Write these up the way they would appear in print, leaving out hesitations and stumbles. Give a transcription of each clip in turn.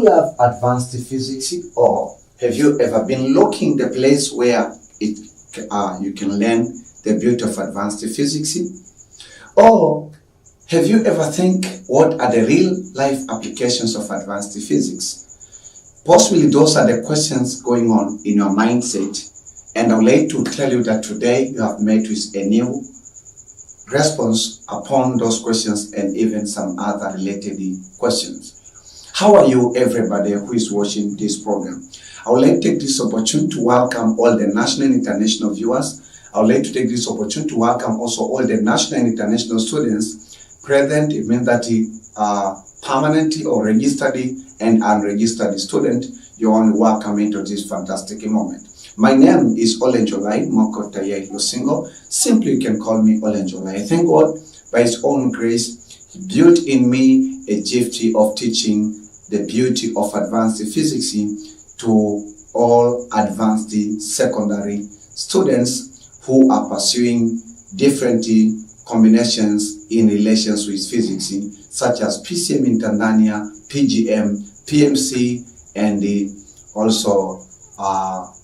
love advanced physics, or have you ever been looking the place where you can learn the beauty of advanced physics? Or have you ever think what are the real life applications of advanced physics? Possibly those are the questions going on in your mindset, and I would like to tell you that today you have met with a new response upon those questions and even some other related questions. How are you, everybody who is watching this program? I would like to take this opportunity to welcome all the national and international viewers. I would like to take this opportunity to welcome also all the national and international students present. It means that you are permanently or registered and unregistered student. You're only welcome into this fantastic moment. My name is Olenjolai&Neki. Simply you can call me Olenjolai. Thank God, by His own grace, He built in me a gift of teaching the beauty of advanced physics to all advanced secondary students who are pursuing different combinations in relations with physics, such as PCM in Tanzania, PGM, PMC, and also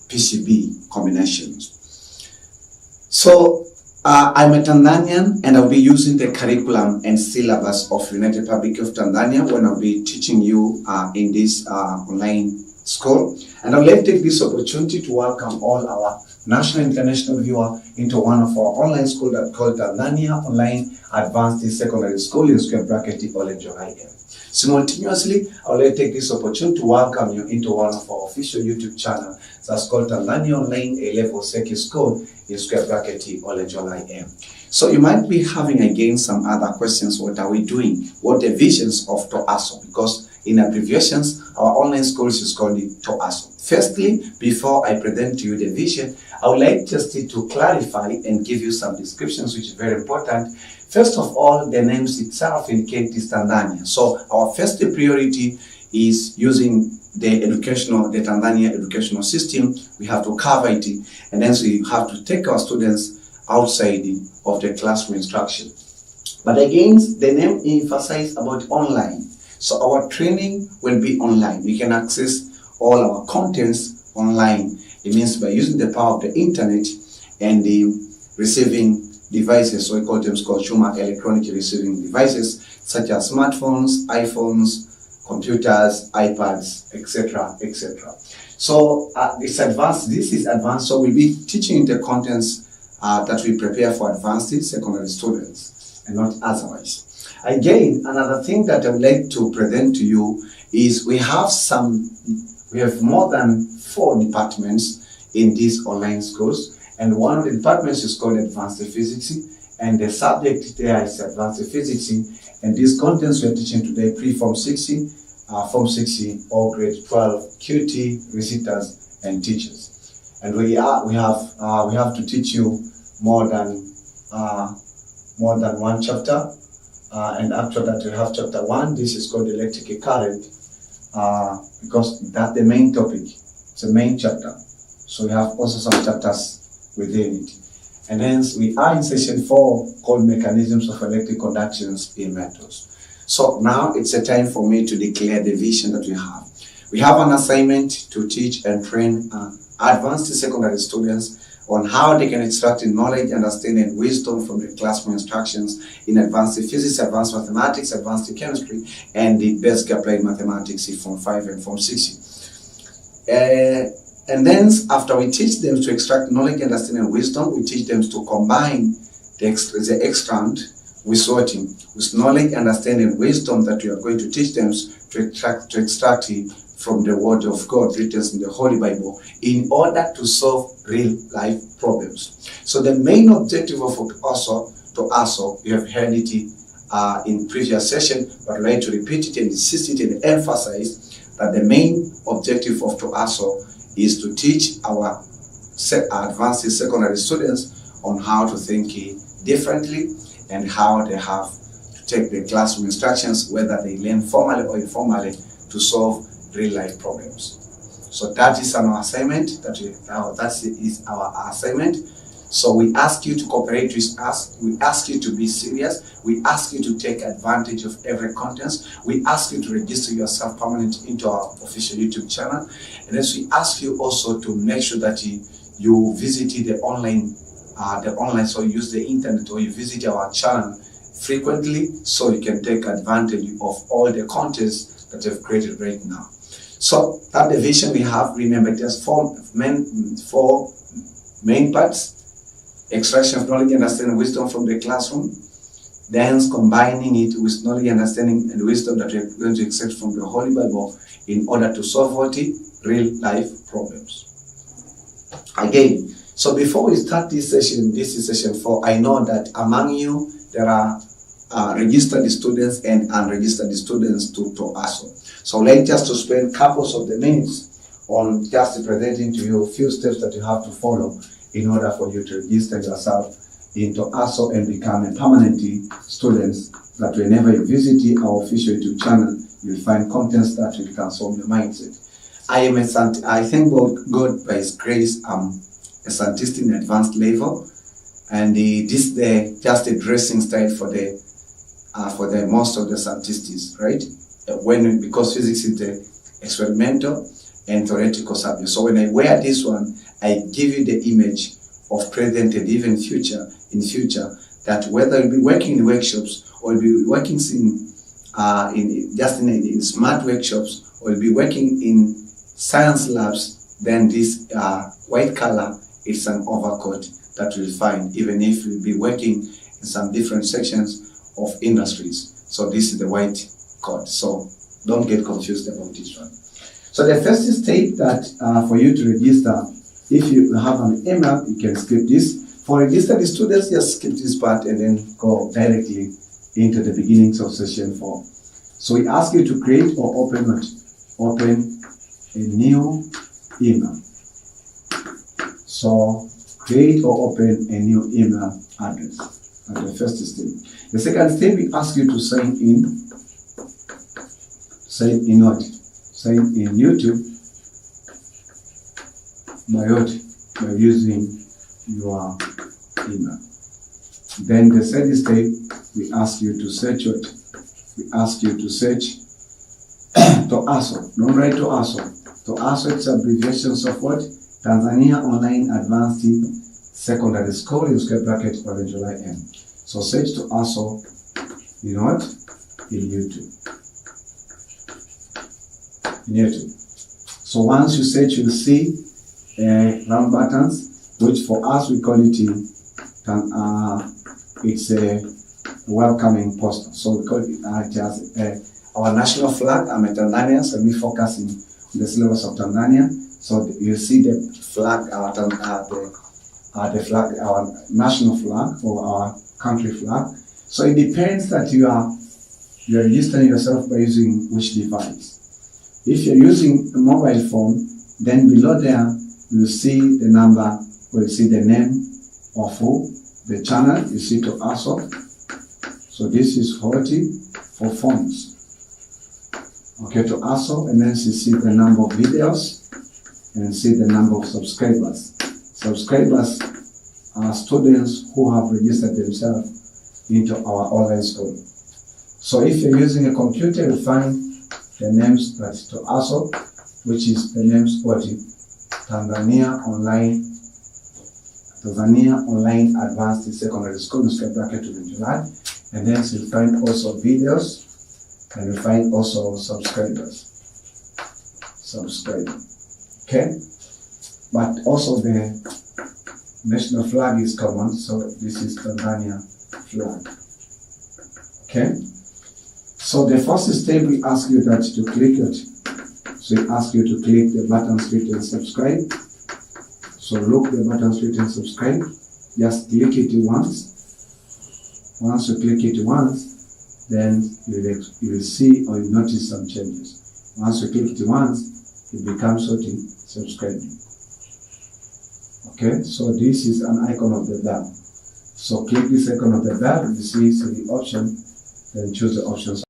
PCB combinations. So I'm a Tanzanian, and I'll be using the curriculum and syllabus of United Republic of Tanzania when I'll be teaching you in this online school. And I'd like to take this opportunity to welcome all our national and international viewers into one of our online schools that called Tanzania Online Advanced Secondary School in square bracket Olenjolai&Neki. Simultaneously, I would like to take this opportunity to welcome you into one of our official YouTube channels that's called Tanzania Online A-Level Secondary School in square bracket Olenjolai&Neki. So you might be having again some other questions. What are we doing? What the visions of TOASO? Because in abbreviations, our online school is called TOASO. Firstly, before I present to you the vision, I would like just to clarify and give you some descriptions which is very important. First of all, the names itself indicate this Tanzania. So our first priority is using the Tanzania educational system. We have to cover it, and then we have to take our students outside of the classroom instruction. But again, the name emphasizes about online. So our training will be online. We can access all our contents online. It means by using the power of the internet and the receiving devices, so we call them consumer electronic receiving devices, such as smartphones, iPhones, computers, iPads, etc., etc. So this is advanced. So we'll be teaching the contents that we prepare for advanced secondary students and not otherwise. Again, another thing that I would like to present to you is we have more than 4 departments in these online schools, and one of the departments is called Advanced Physics, and the subject there is Advanced Physics, and these contents we are teaching today, pre-Form 60, Form 60, or Grade 12, QT, visitors, and teachers. And we have to teach you more than one chapter. And after that, we have chapter 1. This is called electrical current, because that's the main topic. It's the main chapter. So we have also some chapters within it. And then we are in session 4 called mechanisms of electric conductions in metals. So now it's a time for me to declare the vision that we have. We have an assignment to teach and train advanced secondary students on how they can extract knowledge, understanding, and wisdom from the classroom instructions in advanced physics, advanced mathematics, advanced chemistry, and the basic applied mathematics in Form 5 and Form 6. And then after we teach them to extract knowledge, understanding, and wisdom, we teach them to combine the extract with sorting, with knowledge, understanding, and wisdom that we are going to teach them to extract from the Word of God written in the Holy Bible in order to solve real life problems. So the main objective of TOASO, you have heard it in previous session, but I'd like to repeat it and insist it and emphasize that the main objective of TOASO is to teach our advanced secondary students on how to think differently and how they have to take the classroom instructions, whether they learn formally or informally, to solve real life problems. So that is our assignment. That is our assignment. So we ask you to cooperate with us. We ask you to be serious. We ask you to take advantage of every content. We ask you to register yourself permanently into our official YouTube channel. And then we ask you also to make sure that you visit the online, so you use the internet or you visit our channel frequently so you can take advantage of all the contents that we've created right now. So that the vision we have, remember, there's four main parts: extraction of knowledge, understanding, wisdom from the classroom, then combining it with knowledge, understanding, and wisdom that we're going to extract from the Holy Bible in order to solve real life problems. Again, so before we start this session is session 4, I know that among you there are registered students and unregistered students to ASO. So let's just to spend couples of the minutes on just presenting to you a few steps that you have to follow in order for you to register yourself into ASO and become a permanent student, that whenever you visit our official YouTube channel, you'll find contents that will transform your mindset. I thank God by His grace, I'm a scientist in advanced level, and this is just a dressing style for the most of the scientists, right? Because physics is the experimental and theoretical subject. So when I wear this one, I give you the image of present and even future, that whether you'll be working in workshops or you'll be working in smart workshops or you'll be working in science labs, then this white color is an overcoat that you'll find, even if you'll be working in some different sections of industries. So this is the white coat. So don't get confused about this one. So the first step that for you to register, if you have an email, you can skip this. For registered students, just skip this part and then go directly into the beginnings of session 4. So we ask you to create or open a new email. So create or open a new email address at the first step. The second step, we ask you to sign in. Sign in what? Sign in YouTube by using your email. Then the third step, we ask you to search what? We ask you to search to ASO. Don't write to ASO. To ASO, it's abbreviations of what? Tanzania Online Advanced Secondary School in square bracket Olenjolai&Neki. So search to ASO in what? In YouTube. So once you search, you'll see round buttons, which for us we call it it's a welcoming poster. So we call it just our national flag. I'm a Tanzanian, so we focus on the syllabus of Tanzania. So you see the flag, the flag, our national flag or our country flag. So it depends that you are registering yourself by using which device. If you're using a mobile phone, then below there you'll see the number, or you see the name of the channel. You see to ASO. So this is 40 for phones. Okay, to ASO, and then you see the number of videos and see the number of subscribers. Subscribers are students who have registered themselves into our online school. So if you're using a computer, you'll find the names that to ASO, which is the names what? Tanzania Online Advanced Secondary School in square bracket July. And then you'll find also videos, and you'll find also subscribers. Okay? But also the national flag is common, so this is Tanzania flag. Okay? So the first step, we ask you that to click it. So we ask you to click the button written subscribe. So look the button written subscribe. Just click it once. Once you click it once, then you will see or you notice some changes. Once you click it once, it becomes subscribing. Okay, so this is an icon of the bell. So click this icon of the bell, you see the option, then choose the options.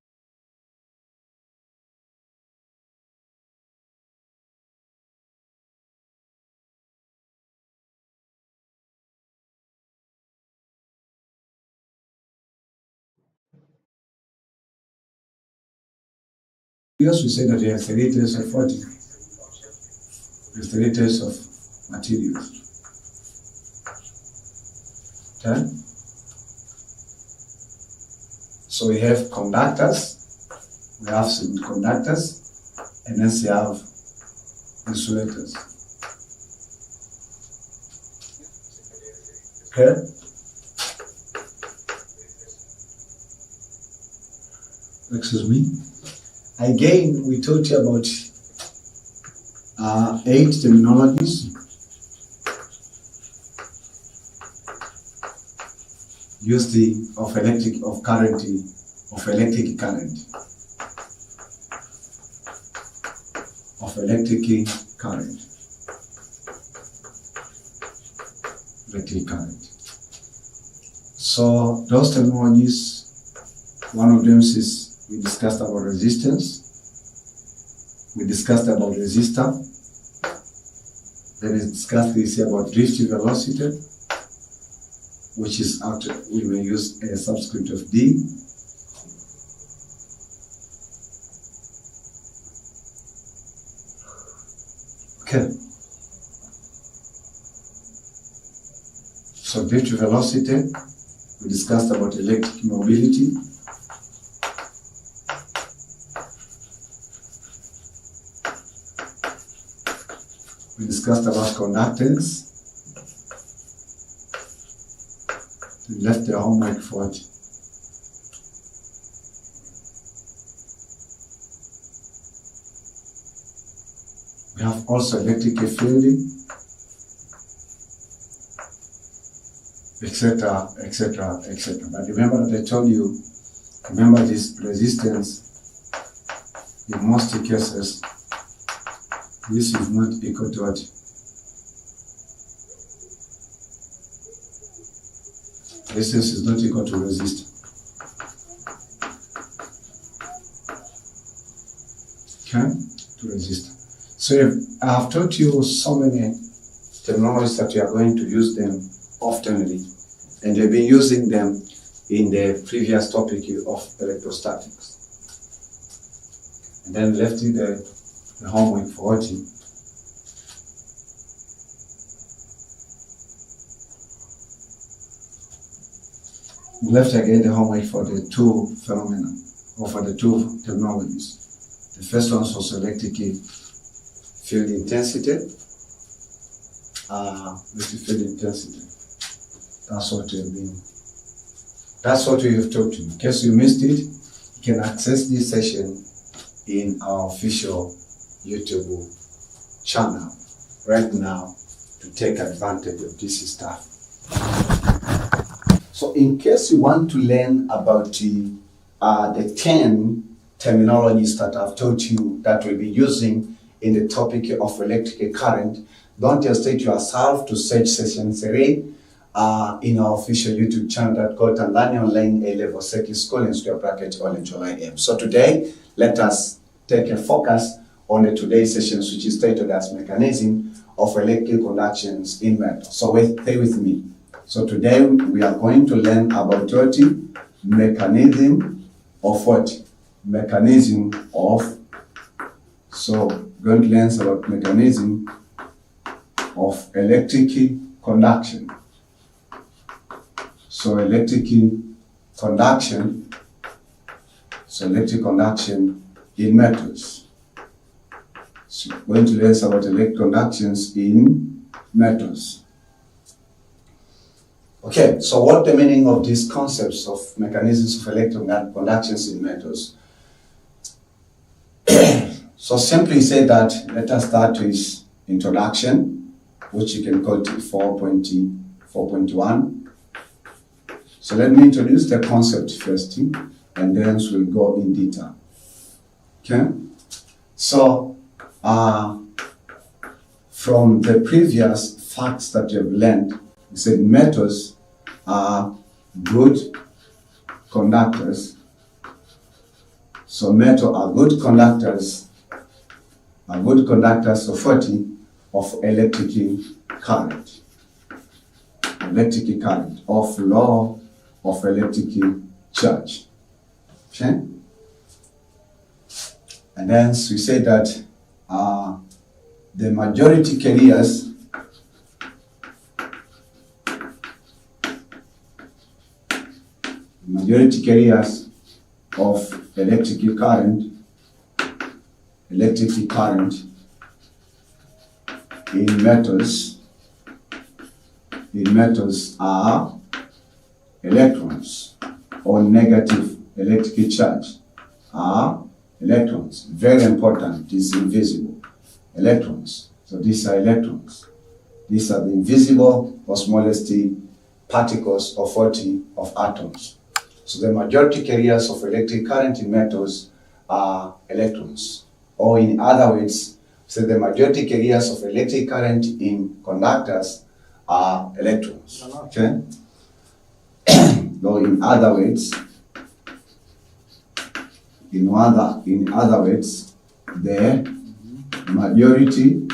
Yes, we say that we have 3 types of 40. There's 3 types of materials. Okay? So we have conductors, we have semiconductors, and then we have insulators. Okay? Excuse me. Again, we taught you about 8 terminologies. Use of electric current. Of electric current. So those terminologies, one of them is we discussed about resistance, we discussed about resistor, then we discussed this about drift velocity, which is actually, we may use a subscript of D. Okay. So drift velocity, we discussed about electric mobility. We discussed about conductance. We left the homework for it. We have also electrical fielding, etc., etc., etc. But remember that I told you, remember this resistance, in most cases, this is not equal to what? Resistance is not equal to resistance. Okay? To resistance. So I have taught you so many terminologies that you are going to use them oftenly, and you've been using them in the previous topic of electrostatics. And then left you the homework for watching. Left again the homework for the 2 phenomena, or for the 2 terminologies. The first one was electric field intensity. Electric field intensity. That's what you've been. That's what we have taught you. In case you missed it, you can access this session in our official YouTube channel right now to take advantage of this stuff. So in case you want to learn about the 10 terminologies that I've taught you that we'll be using in the topic of electrical current, don't hesitate yourself to search session 3 in our official YouTube channel that called Tanzania Online Seki School in square bracket Olenjolai&Neki. So today, let us take a focus on the today's sessions, which is titled as Mechanism of Electrical Conductions in Metal. So stay with me. So today we are going to learn about what? Mechanism of what? Mechanism of. So we're going to learn about mechanism of electric conduction. So electric conduction. So electric conduction in metals. So we're going to learn about electric conductions in metals. Okay, so what the meaning of these concepts of mechanisms of electric conductions in metals? So simply say that, let us start with introduction, which you can call it 4.1. So let me introduce the concept first, and then we'll go in detail. Okay? So, from the previous facts that you've learned, we said metals are good conductors. So metal are good conductors of electric current. Electric current of law of electric charge. Okay? And then we say that the majority carriers of electric current in metals are electrons, or negative electric charge are electrons. Very important, this is invisible. Electrons. So these are electrons. These are the invisible or smallest particles of atoms. So the majority carriers of electric current in metals are electrons. Or in other words, so the majority carriers of electric current in conductors are electrons. Okay? So in other words, the majority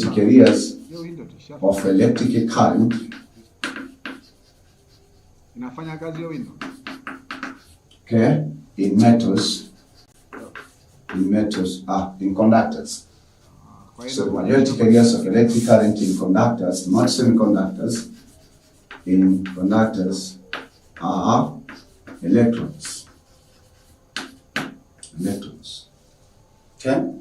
carriers of electric current okay, in conductors. So the majority carriers of electric current in conductors, not semiconductors, in conductors are electrons. Okay?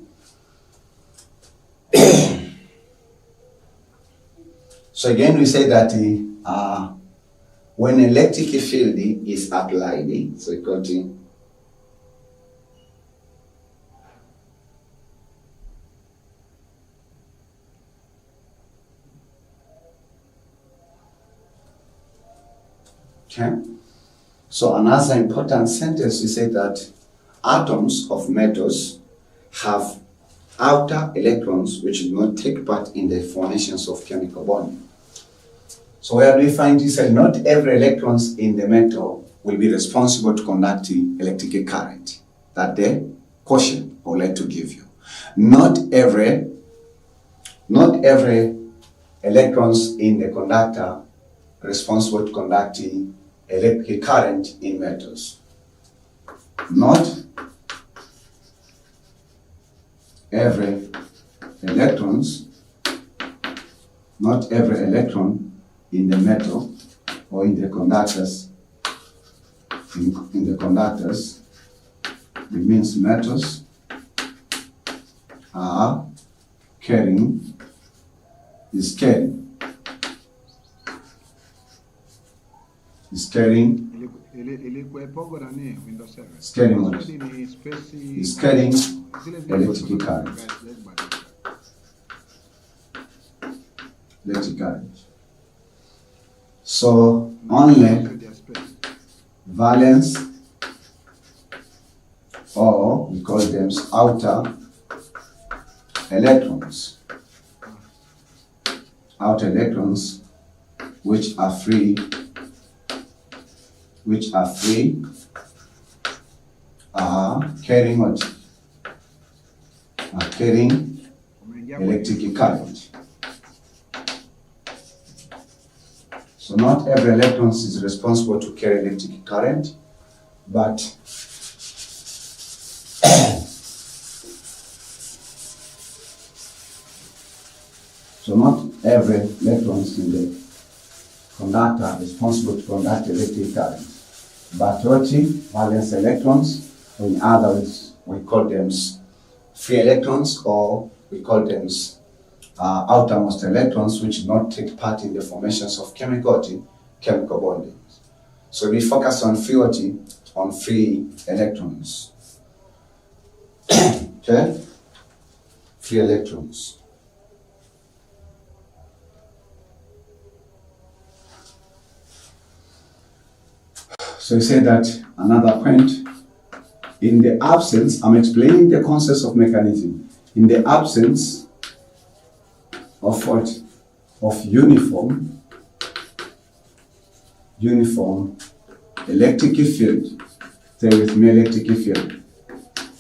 So again, we say that when electric field is applied, so we got okay. So another important sentence, we say that atoms of metals have outer electrons which do not take part in the formations of chemical bonding. So where do we find this? Not every electrons in the metal will be responsible to conduct electric current. That's the caution I would like to give you. Not every electrons in the conductor responsible to conducting electric current in metals. Not every electron in the metal or in the conductors, it means metals are carrying electric current. So only valence, or we call them outer electrons, which are free are carrying electric current. So not every electron is responsible to carry electric current, but so not every electron in the conductor is responsible to conduct electric current. But valence electrons, or in other words, we call them free electrons, or we call them outermost electrons, which do not take part in the formations of chemical bonding. So we focus on free electrons. Okay? Free electrons. So we say that another point, in the absence, I'm explaining the concepts of mechanism. In the absence of what? Of uniform electric field. Stay with me, electric field.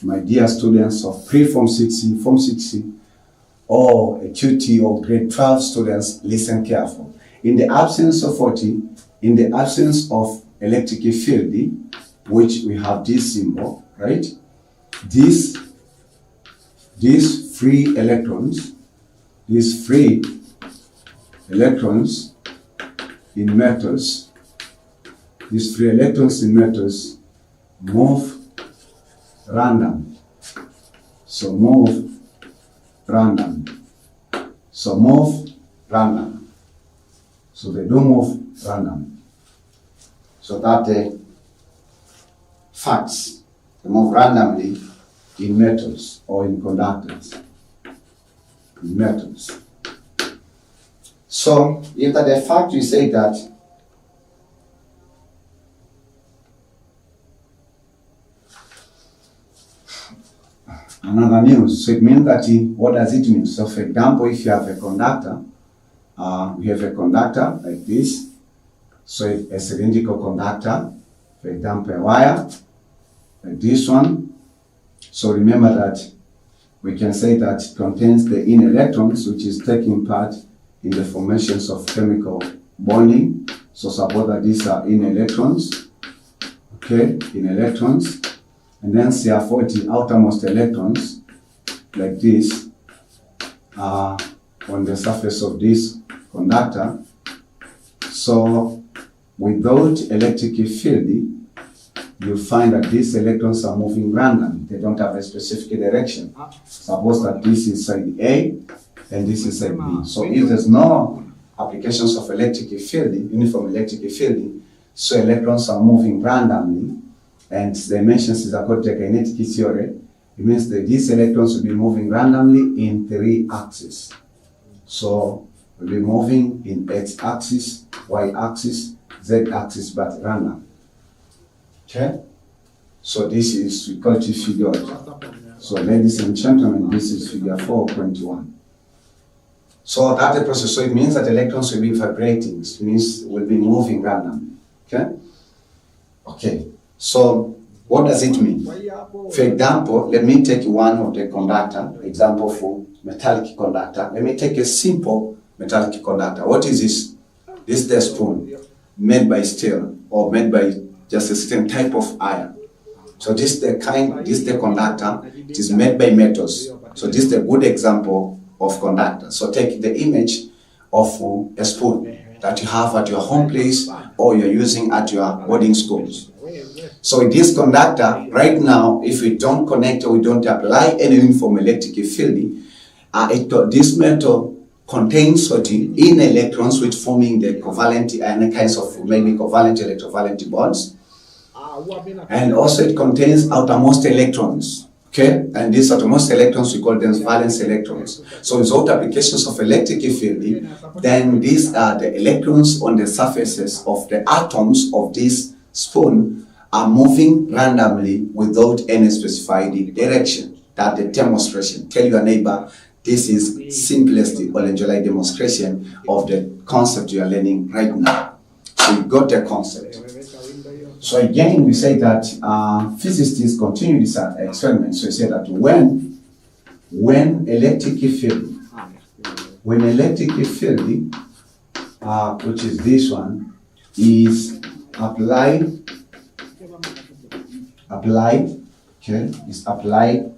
My dear students of pre-Form 6C, Form 6C, or a QT or grade 12 students, listen careful. In the absence of electric field, which we have this symbol, right? These free electrons in metals, these free electrons in metals move random. So move random. So they do move random. So that the facts, they move randomly in metals or in conductors. In metals. So if that a fact, we say that another news. So it means that what does it mean? So for example, if you have a conductor, we have a conductor like this. So a cylindrical conductor, for example, a wire like this one. So remember that we can say that it contains the inner electrons, which is taking part in the formations of chemical bonding. So suppose that these are inner electrons, okay, inner electrons, and then therefore the outermost electrons, like this, are on the surface of this conductor. So without electric field, you find that these electrons are moving randomly. They don't have a specific direction. Suppose that this is side A and this is side B. So if there's no applications of electric field, uniform electric field, so electrons are moving randomly, and the dimensions is according to kinetic theory. It means that these electrons will be moving randomly in 3 axes. So we'll be moving in x-axis, y-axis, z-axis, but random. Okay? So this is, we call it figure. So ladies and gentlemen, this is figure 4.1. So that's the process. So it means that electrons will be vibrating. It means will be moving randomly. Okay? Okay. So what does it mean? For example, let me take one of the conductor, example for metallic conductor. Let me take a simple metallic conductor. What is this? This is the spoon made by steel or made by just a certain type of iron. So this is the conductor. It is made by metals. So this is a good example of conductor. So take the image of a spoon that you have at your home place or you're using at your boarding schools. So this conductor, right now, if we don't connect or we don't apply any uniform electric field, this metal contains certain inner electrons which forming the covalent and kinds of maybe covalent electrovalent bonds. And also it contains outermost electrons. Okay, and these outermost electrons, we call them valence electrons. So without applications of electric field, then these are the electrons on the surfaces of the atoms of this spoon are moving randomly without any specified direction. That's the demonstration. Tell your neighbor, this is simplest Olenjolai demonstration of the concept you are learning right now. So you got the concept. So again, we say that physicists continue this experiment. So we say that when electric field, which is this one, is applied, okay, is applied.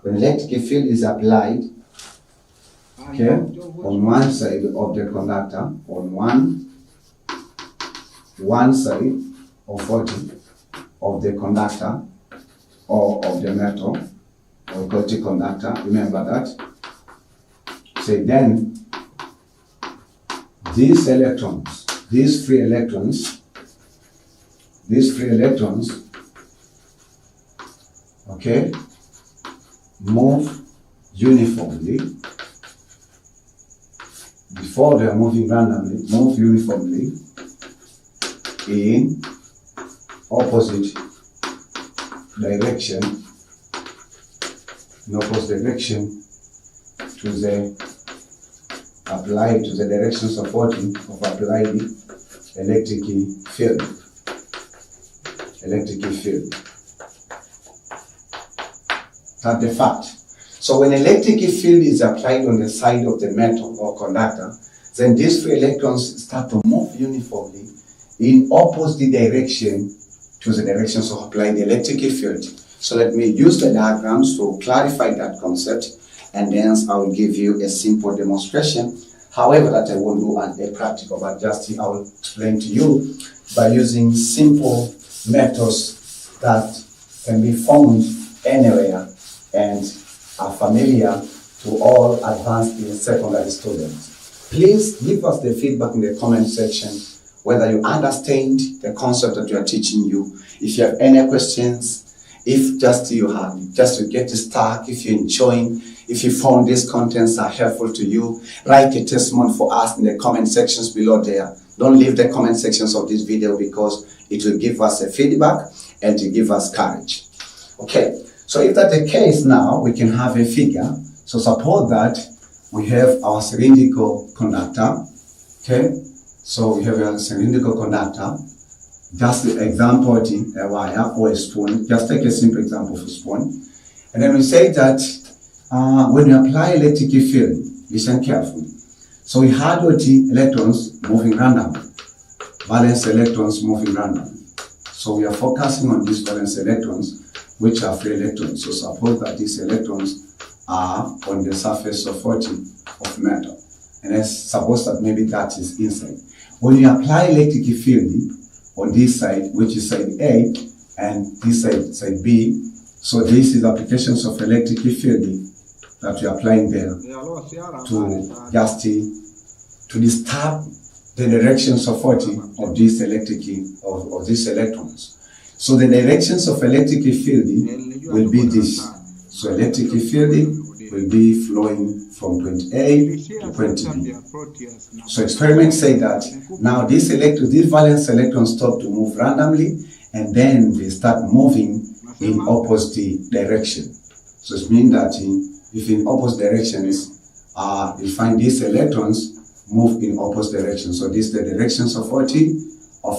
When electric field is applied, okay, on one side of the conductor, on one side of the conductor or of the metal, or call it conductor, remember that. Say then, these electrons, these free electrons, okay, move uniformly. Before they are moving randomly, move uniformly in opposite direction, to the directions of applied electric field. That's the fact. So when electric field is applied on the side of the metal or conductor, then these free electrons start to move uniformly in opposite direction to the directions of applying the electric field. So let me use the diagrams to clarify that concept, and then I will give you a simple demonstration. However, that I won't do a practical, but just I will explain to you by using simple methods that can be found anywhere and are familiar to all advanced secondary students. Please give us the feedback in the comment section whether you understand the concept that we are teaching you. If you have any questions, if just to get stuck, if you're enjoying, if you found these contents are helpful to you, write a testimony for us in the comment sections below there. Don't leave the comment sections of this video because it will give us a feedback and to give us courage. Okay, so if that's the case now, we can have a figure. So suppose that we have our cylindrical conductor. Okay, so we have a cylindrical conductor. Just the example, a wire or a spoon. Just take a simple example of a spoon. And then we say that when you apply electric field, listen carefully. So we had electrons moving randomly, valence electrons moving randomly. So we are focusing on these valence electrons, which are free electrons. So suppose that these electrons are on the surface of metal. And let's suppose that maybe that is inside. When you apply electric field on this side, which is side A, and this side B, so this is applications of electric field that we are applying there to just to disturb the directions of these of these electrons. So the directions of electric field will be this. So electric field will be flowing from point A to point B. So experiments say that now these valence electrons stop to move randomly, and then they start moving in opposite direction. So it means that if in opposite directions, you find these electrons move in opposite directions. So these are the directions of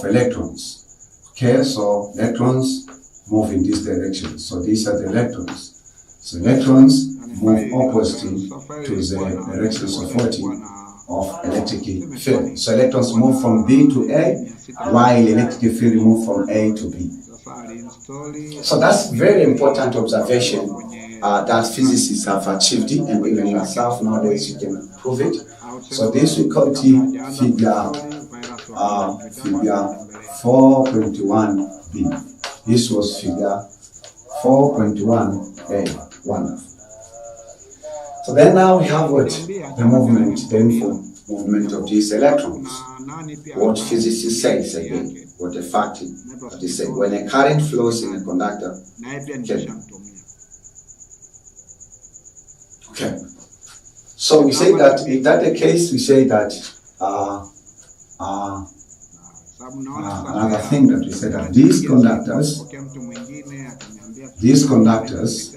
electrons. Okay, so electrons move in this direction. So these are the electrons. So electrons move opposite to the directions of electric field. So electrons move from B to A, while electric field move from A to B. So that's very important observation that physicists have achieved, and even yourself nowadays you can prove it. So this we call figure 4.1b. This was figure 4.1a. Wonderful. So then now we have the movement of these electrons. What physicists say again, what the fact that they say, when a current flows in a conductor. Okay. So we say that if that's the case, we say that another thing that we say that these conductors,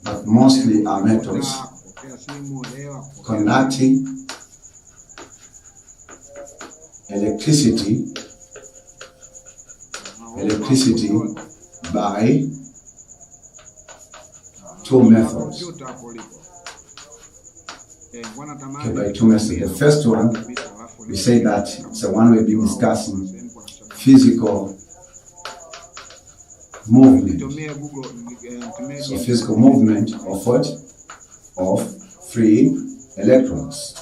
but mostly are metals, conducting electricity by two methods. Okay, by two methods. The first one, we say that it's the one we've been discussing, physical movement. So physical movement of what? Of free electrons.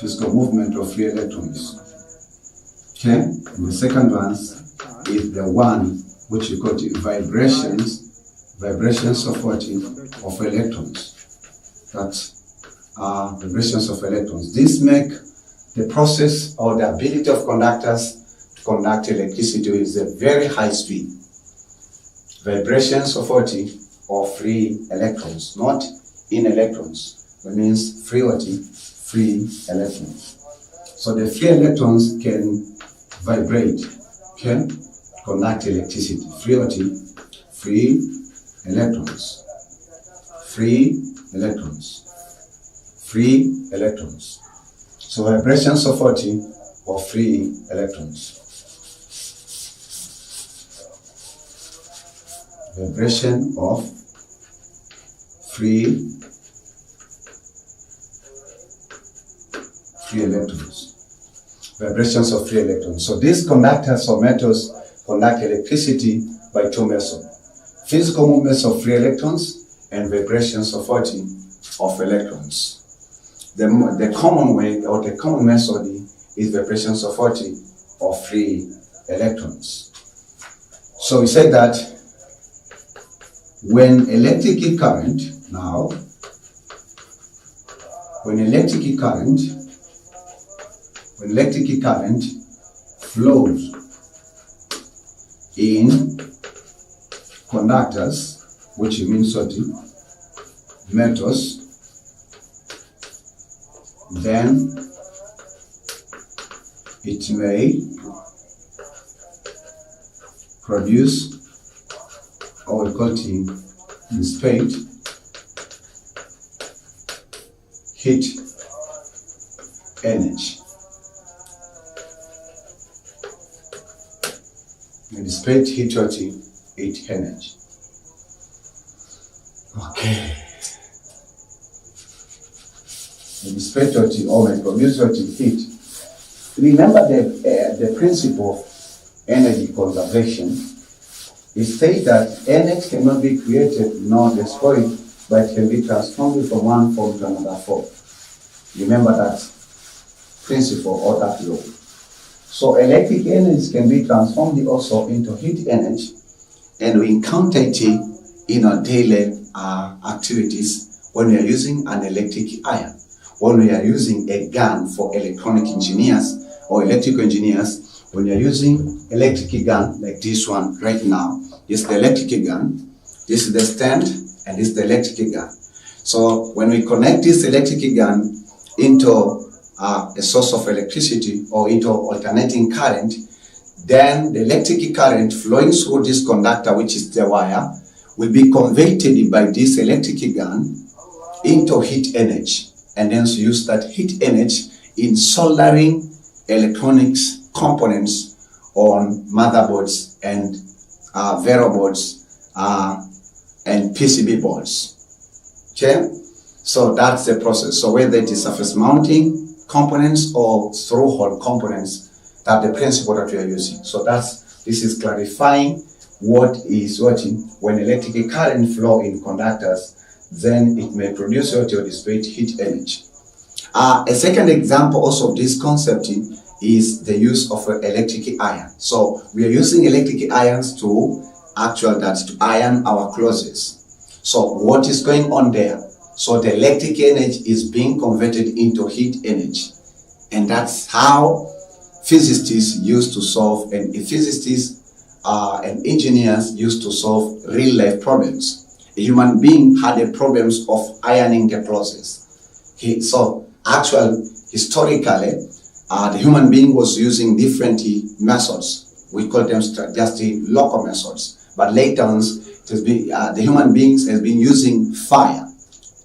Physical movement of free electrons. Okay? And the second one is the one which we call vibrations of what? Of electrons. That are vibrations of electrons. This make the process or the ability of conductors to conduct electricity with a very high speed. Vibrations of what? Of free electrons, not in electrons. That means free what? Free electrons. So the free electrons can vibrate, okay? Conduct electricity. Free what? Free electrons. Free electrons. Free electrons. So vibrations of what? Of free electrons. Vibration of free electrons. vibrations of free electrons. So these conductors or metals conduct electricity by two methods: physical movements of free electrons and vibrations of of electrons. The common way or the common method is vibrations of free electrons. So we say that when electric current flows in conductors, which means metals, then it may produce, or we call it dissipate, heat energy. And dissipate heat energy. Okay. And dissipate or may produce heat. Remember the principle of energy conservation. It says that energy cannot be created nor destroyed, but it can be transformed from one form to another form. Remember that principle or that law. So electric energy can be transformed also into heat energy, and we encounter it in our daily activities when we are using an electric iron, when we are using a gun for electronic engineers or electrical engineers. When you're using electric gun like this one right now, this is the electric gun, this is the stand, and this is the electric gun. So when we connect this electric gun into a source of electricity or into alternating current, then the electric current flowing through this conductor, which is the wire, will be converted by this electric gun into heat energy, and then use that heat energy in soldering electronics components on motherboards and Vero boards and PCB boards. Okay, so that's the process. So whether it is surface mounting components or through-hole components, that's the principle that we are using. So this is clarifying what when electric current flow in conductors, then it may produce or dissipate heat energy. A second example also of this concept is the use of electric iron. So we are using electric irons to iron our clothes. So what is going on there? So the electric energy is being converted into heat energy, and that's how physicists used to solve, and physicists and engineers used to solve real life problems. A human being had a problems of ironing the clothes. Historically, the human being was using different methods. We call them just local methods. But later on, the human beings has been using fire,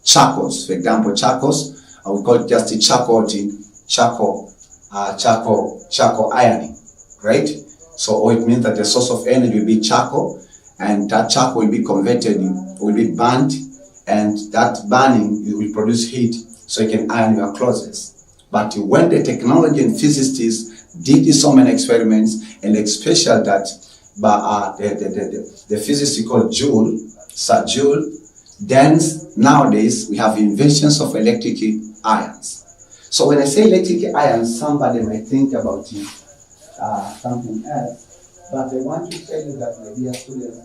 charcoals. For example, charcoals, we call it just charcoal ironing, right? So it means that the source of energy will be charcoal, and that charcoal will be converted, will be burnt, and that burning will produce heat, so you can iron your clothes. But when the technology and physicists did so many experiments, and especially that the physicist called Sir Joule, then nowadays we have inventions of electric irons. So when I say electric irons, somebody might think about something else, but I want to tell you that, my dear students,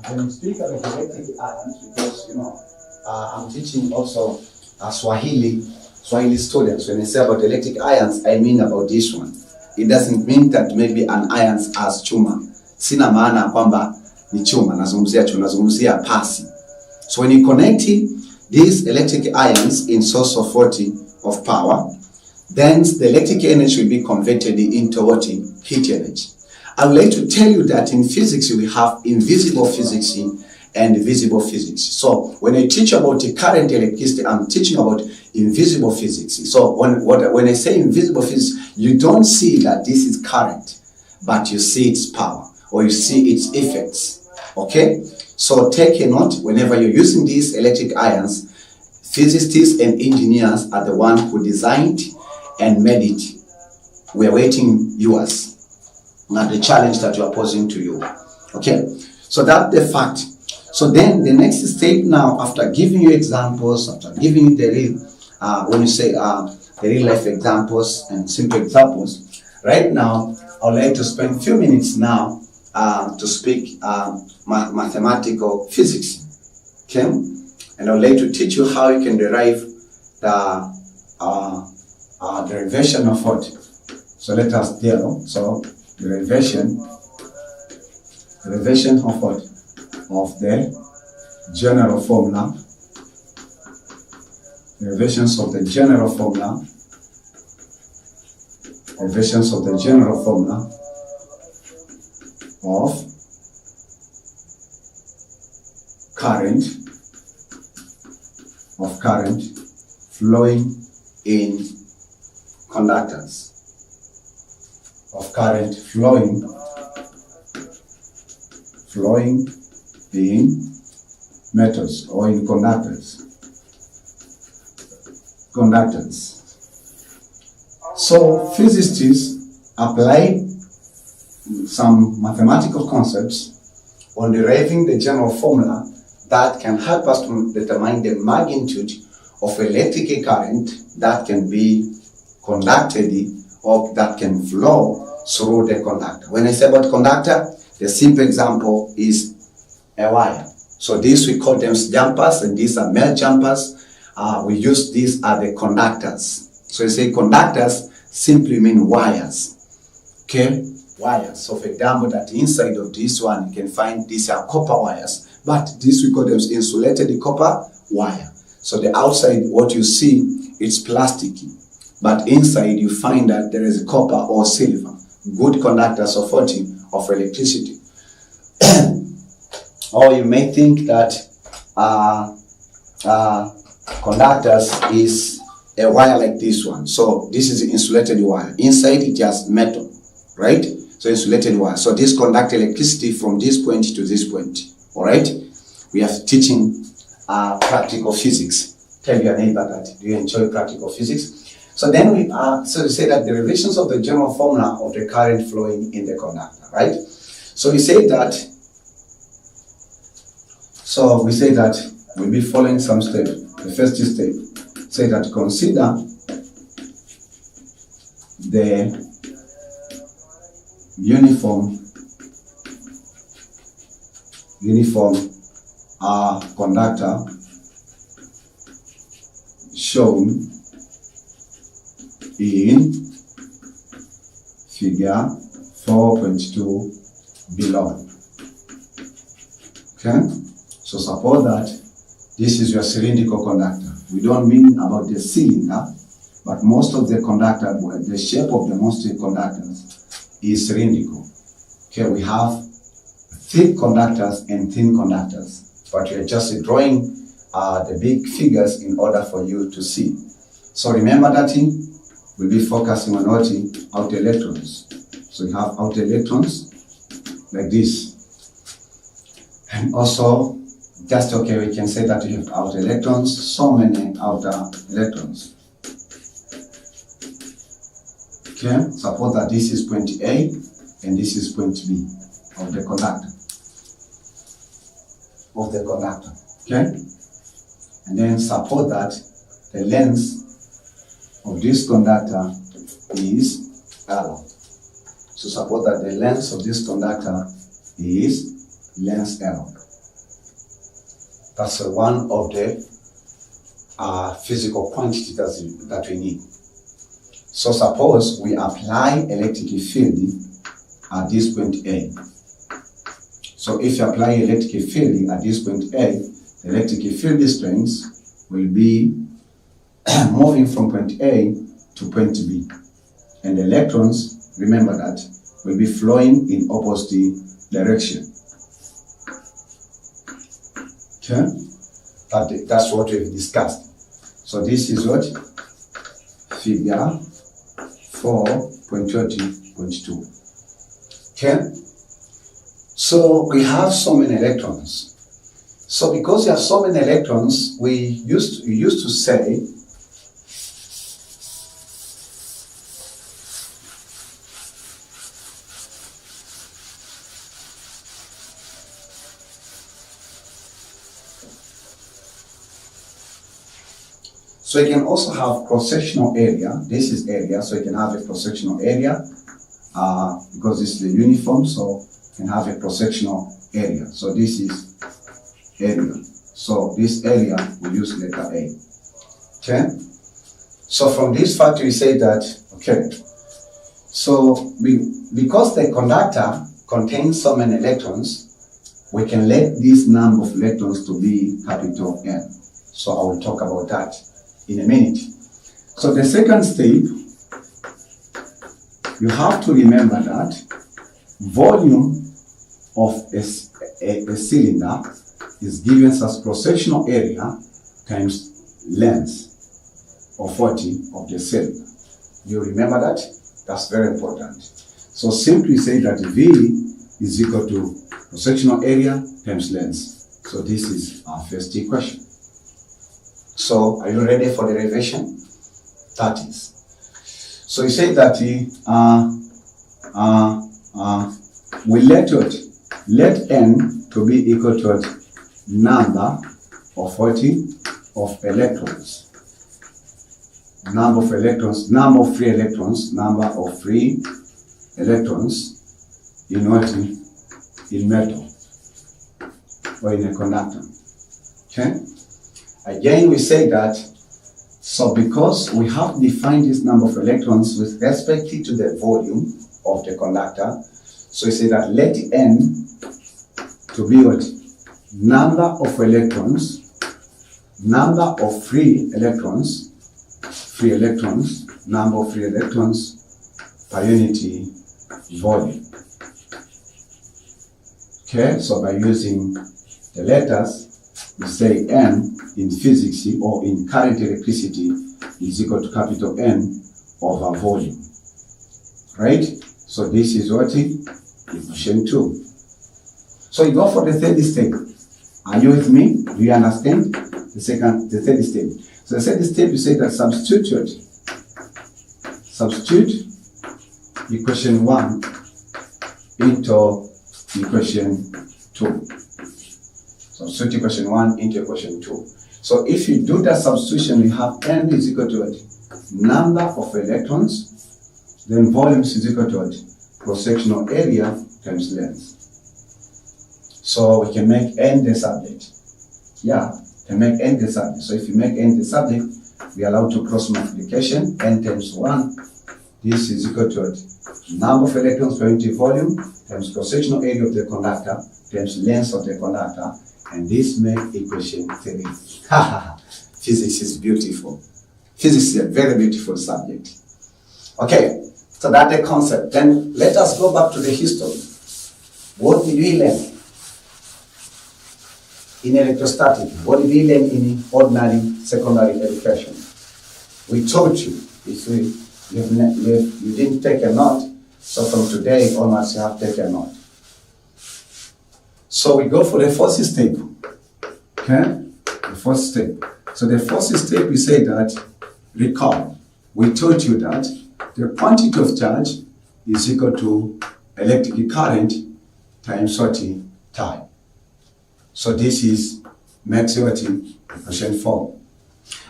when we speak about electric irons, because I'm teaching also Swahili students. When I say about electric irons, I mean about this one. It doesn't mean that maybe an iron as chuma. Sina maana kwamba ni chuma, nazungumzia pasi. So when you connect these electric irons in source of power, then the electric energy will be converted into heat energy. I would like to tell you that in physics we have invisible physics and visible physics. So when I teach about the current electricity, I'm teaching about invisible physics. So when I say invisible physics, you don't see that this is current, but you see its power, or you see its effects. Okay? So take a note, whenever you're using these electric irons, physicists and engineers are the ones who designed and made it. we are waiting yours. Not the challenge that you are posing to you. Okay, so that's the fact. So then the next step now, after giving you examples, after giving you the real, when you say the real life examples and simple examples, right now I would like to spend a few minutes now to speak mathematical physics. Okay, and I would like to teach you how you can derive the derivation of what. So let us deal. So derivation of what? Of the general formula. Derivations of the general formula. Derivations of the general formula of current flowing in conductors. Of current flowing in metals or in conductors. So physicists apply some mathematical concepts on deriving the general formula that can help us to determine the magnitude of electrical current that can be conducted or that can flow through the conductor. When I say about conductor, the simple example is a wire. So these we call them jumpers, and these are male jumpers. We use these as the conductors. So you say conductors simply mean wires. Okay, wires. So for example, that inside of this one you can find these are copper wires, but this we call them insulated copper wire. So the outside, what you see, it's plasticky, but inside you find that there is copper or silver, good conductors of electricity. Or you may think that conductors is a wire like this one. So this is an insulated wire. Inside it has metal, right? So insulated wire. So this conducts electricity from this point to this point. All right? We are teaching practical physics. Tell your neighbor that you enjoy practical physics. So then we say that the derivations of the general formula of the current flowing in the conductor, right? So we say that. So we say that we'll be following some steps. The first step, say that consider the uniform conductor shown in figure 4.2 below. Okay, so suppose that this is your cylindrical conductor. We don't mean about the cylinder, but most of the conductor, the shape of the most conductors is cylindrical. Okay, we have thick conductors and thin conductors, but we are just drawing the big figures in order for you to see. So remember that we'll be focusing on what? Outer electrons. So you have outer electrons like this. And also, just okay, we can say that you have outer electrons, so many outer electrons. Okay, suppose that this is point A and this is point B of the conductor. Okay, and then suppose that the length of this conductor is L. So suppose that the length of this conductor is length L. That's one of the physical quantities that we need. So suppose we apply electric field at this point A. So if you apply electric field at this point A, the electric field strength will be moving from point A to point B. And the electrons, remember that, will be flowing in opposite direction. Okay? That's what we've discussed. So this is what? Figure 4.20.2. Okay? So we have so many electrons. So because we have so many electrons, we used to say So you can also have cross-sectional area. This is area, so you can have a cross-sectional area because this is the uniform, so you can have a cross-sectional area. So this is area. So this area, we use letter A. Okay? So from this fact, we say that, okay, so because the conductor contains so many electrons, we can let this number of electrons to be capital N. So I will talk about that in a minute. So the second step, you have to remember that volume of a cylinder is given as cross-sectional area times length of 40 of the cylinder. You remember that? That's very important. So simply say that V is equal to cross-sectional area times length. So this is our first equation. So are you ready for the revision? That is. So you say that we let N to be equal to number of 40 of electrons. Number of electrons, number of free electrons, number of free electrons in what? In metal or in a conductor. Okay? Again, we say that, so because we have defined this number of electrons with respect to the volume of the conductor, so we say that let N to be what? Number of electrons, number of free electrons, number of free electrons per unity volume. Okay, so by using the letters, we say N in physics or in current electricity is equal to capital N over volume. Right? So this is what? Equation 2. So you go for the third step. Are you with me? Do you understand? The third step. So the third step, you say that substitute equation 1 into equation 2. Substitute equation 1 into equation 2. So if you do that substitution, we have N is equal to what? Number of electrons, then volume is equal to what? Cross-sectional area times length. So we can make N the subject. Yeah, can make N the subject. So if you make N the subject, we are allowed to cross multiplication. N times 1, this is equal to what? Number of electrons per unit volume times cross-sectional area of the conductor times length of the conductor, and this makes equation 3. Physics is beautiful. Physics is a very beautiful subject. Okay, so that's the concept. Then let us go back to the history. What did we learn in electrostatic? What did we learn in ordinary secondary education? We taught you. If you didn't take a note, so from today onwards you have to take a note. So we go for the first step. Okay? The first step. So the first step, we say that, recall, we taught you that the quantity of charge is equal to electric current times time. So this is makes equation 4.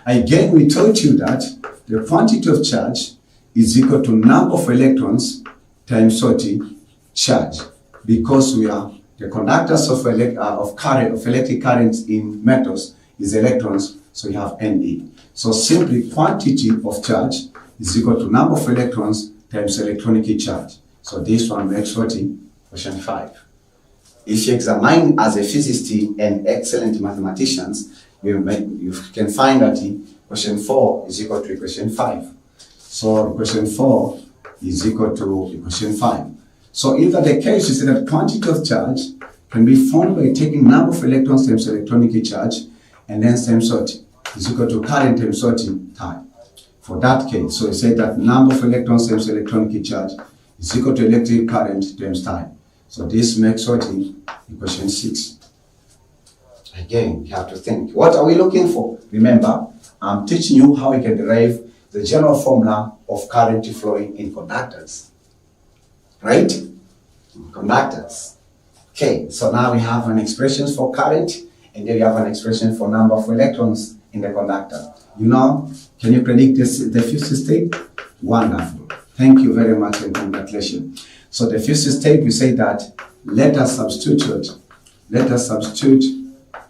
Again, we taught you that the quantity of charge is equal to number of electrons times charge, because we are the conductors of electric currents in metals is electrons, so you have Ne. So simply quantity of charge is equal to number of electrons times electronic charge. So this one makes question 5. If you examine as a physicist and excellent mathematicians, you can find that equation 4 is equal to equation 5. So equation 4 is equal to equation 5. So if that the case, you say that quantity of charge can be found by taking number of electrons times electronic charge, and then same sort is equal to current times time. For that case, so you say that number of electrons times electronic charge is equal to electric current times time. So this makes equation 6. Again, you have to think. What are we looking for? Remember, I'm teaching you how we can derive the general formula of current flowing in conductors. Right? Conductors. Okay, so now we have an expression for current And there you have an expression for number of electrons in the conductor. You know, can you predict this, the fifth state? Wonderful. Thank you very much and congratulations. So the fifth state, we say that let us substitute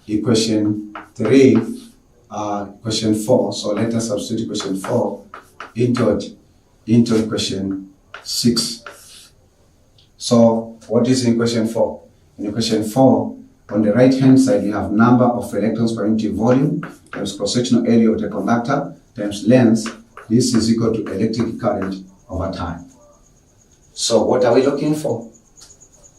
equation 3, equation 4. So let us substitute equation 4 into equation 6. So what is in equation 4? In equation 4, on the right hand side, we have number of electrons per unit volume times cross-sectional area of the conductor times length. This is equal to electric current over time. So what are we looking for?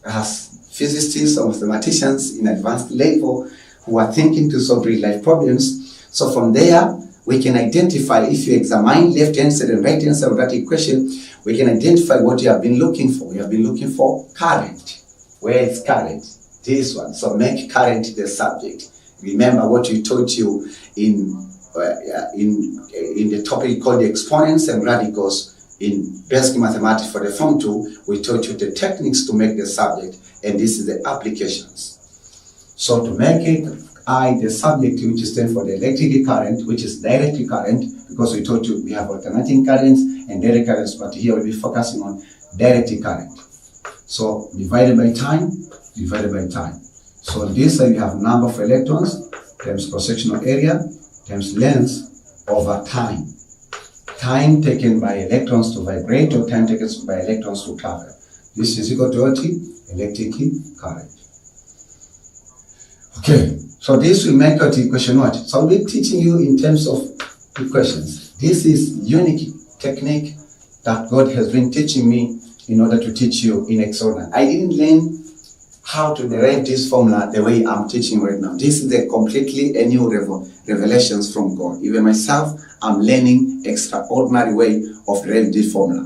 As physicists or mathematicians in advanced level who are thinking to solve real life problems, so from there we can identify, if you examine left hand side and right hand side of that equation, we can identify what you have been looking for. We have been looking for current. Where is current? This one. So make current the subject. Remember what we taught you in the topic called the exponents and radicals in basic mathematics for the Form 2. We taught you the techniques to make the subject, and this is the applications. So to make it I, the subject, which stands for the electric current, which is direct current, because we told you we have alternating currents and direct currents, but here we'll be focusing on direct current. So divided by time. So this side we have number of electrons times cross-sectional area times length over time. Time taken by electrons to vibrate or time taken by electrons to travel. This is equal to what? Electric current. Okay, so this will make out equation what? So I'll be teaching you in terms of equations. This is unique technique that God has been teaching me in order to teach you in extraordinary. I didn't learn how to derive this formula the way I'm teaching right now. This is a completely a new revelations from God. Even myself, I'm learning extraordinary way of deriving this formula,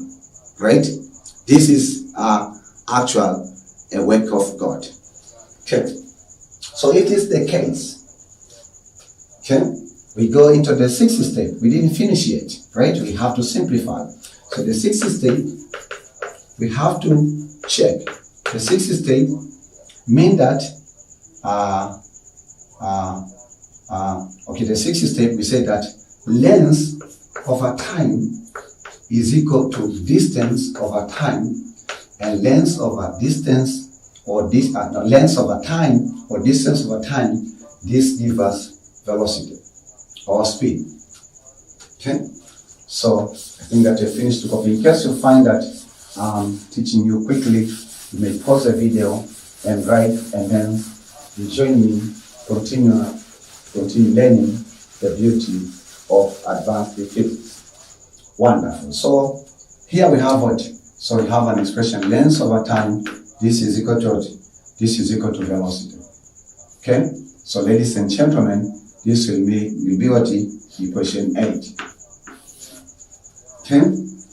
right? This is actual a work of God. Okay, so it is the case. Okay, we go into the sixth step. We didn't finish yet, right? We have to simplify. So the sixth step, we have to check. The sixth step mean that okay, the sixth step we say that length over time is equal to distance over time, and length over distance or this length over time or distance over time, this gives us velocity or speed. Okay, so I think that you finished the copy. In case you find that I'm teaching you quickly, you may pause the video and write, and then you join me, continue learning the beauty of advanced physics. Wonderful. So here we have what? So we have an expression length over time. This is equal to what? This is equal to velocity. Okay. So ladies and gentlemen, this will be what? Equation 8. Okay.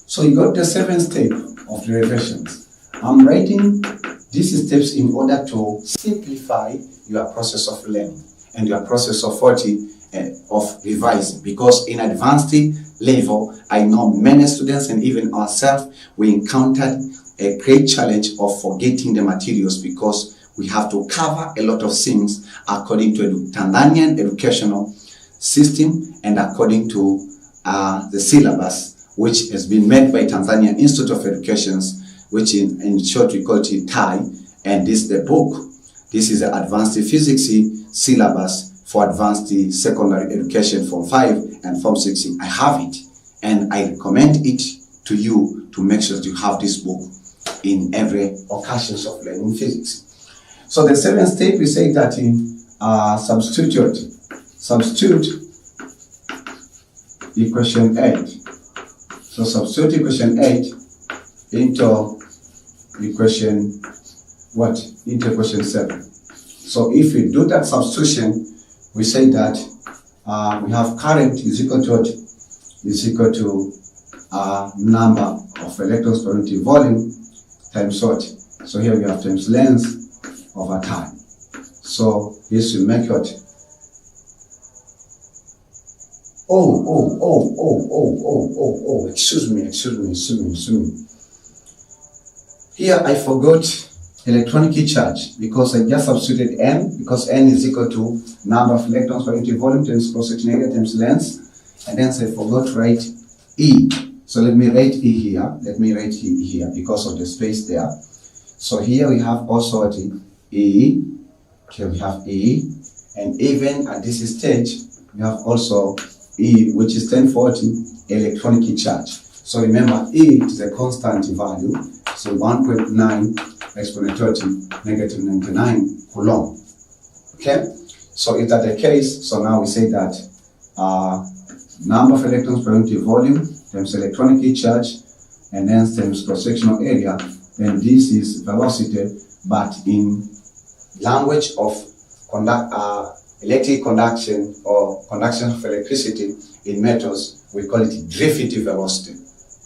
So you got the 7th step of derivations. I'm writing these steps in order to simplify your process of learning and your process of of revising, because in advanced level, I know many students and even ourselves, we encountered a great challenge of forgetting the materials, because we have to cover a lot of things according to the Tanzanian educational system and according to the syllabus, which has been made by Tanzania Institute of Education, which in short we call it TAI, and this is the book. This is the Advanced Physics Syllabus for Advanced Secondary Education Form 5 and Form 6. I have it, and I recommend it to you to make sure that you have this book in every occasion of learning physics. So the 7th step, we say that in substitute equation 8. So substitute equation 8 into equation what? Into equation 7. So if we do that substitution, we say that we have current is equal to what? Is equal to number of electrons per unit volume times what? So here we have times length over time. So this will make what? Excuse me. Here I forgot electronic key charge, because I just substituted n, because n is equal to number of electrons per unit volume times cross-section area times length, and then I forgot to write E. So let me write E here. Let me write E here because of the space there. So here we have also what E. Okay, we have E, and even at this stage we have also E, which is 1040 electronic key charge. So remember, E is a constant value, so 1.9 exponent 30 negative 99 Coulomb. Okay, so if that's the case, so now we say that number of electrons per unit volume times electronic key charge and then times cross-sectional area, then this is velocity, but in language of electric conduction or conduction of electricity in metals, we call it drifty velocity.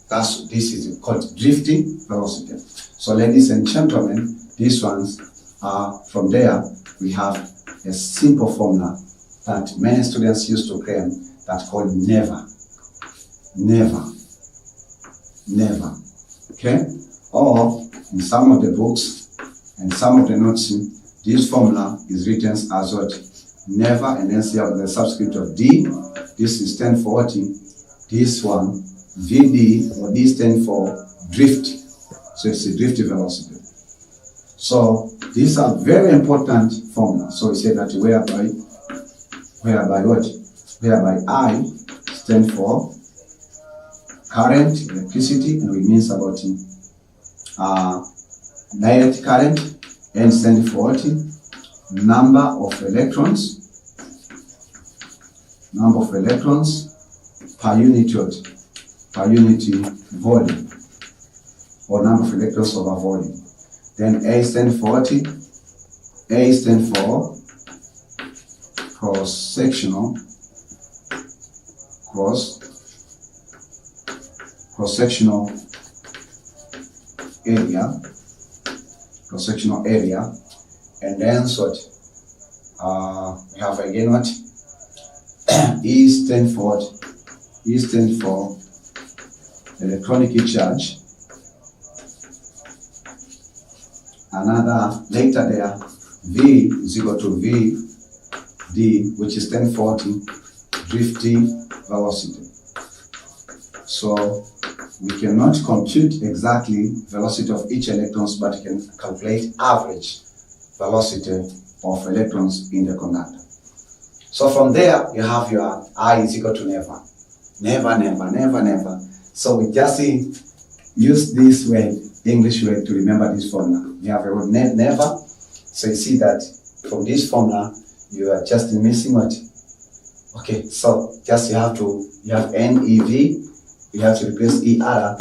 This is called drifty velocity. So ladies and gentlemen, these ones are from there. We have a simple formula that many students used to claim that's called never. Okay? Or in some of the books and some of the notes, this formula is written as what? Never, and then see the subscript of D. This is 1040. This one, VD, or this stands for drift. So it's a drift velocity. So these are very important formulas. So we say that whereby what? Whereby I stand for current, electricity, and it means about direct current, and stand for what? Number of electrons per unit what? Per unit volume, or number of electrons over volume. Then A stands for what? A stands for cross-sectional area, and then so we have again what? E stands for what? E stands for electronic key charge. Another later there, V is equal to VD, which is 1040 drifty velocity. So we cannot compute exactly velocity of each electrons, but you can calculate average velocity of electrons in the conductor. So from there, you have your I is equal to never. So we just use this word, English word, to remember this formula. We have a word never. So you see that from this formula, you are just missing what? Okay, so just you have NEV, you have to replace ER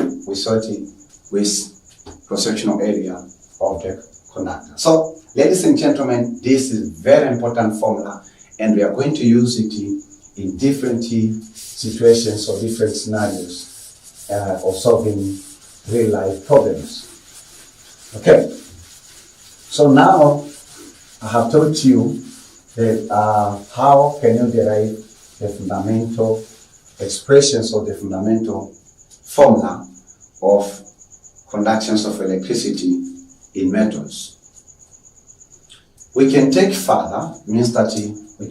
with cross-sectional area of the conductor. So, ladies and gentlemen, this is very important formula, and we are going to use it in different situations or different scenarios of solving real-life problems. Okay, so now I have taught you that how can you derive the fundamental expressions or the fundamental formula of conductions of electricity in metals. We can take further, means that we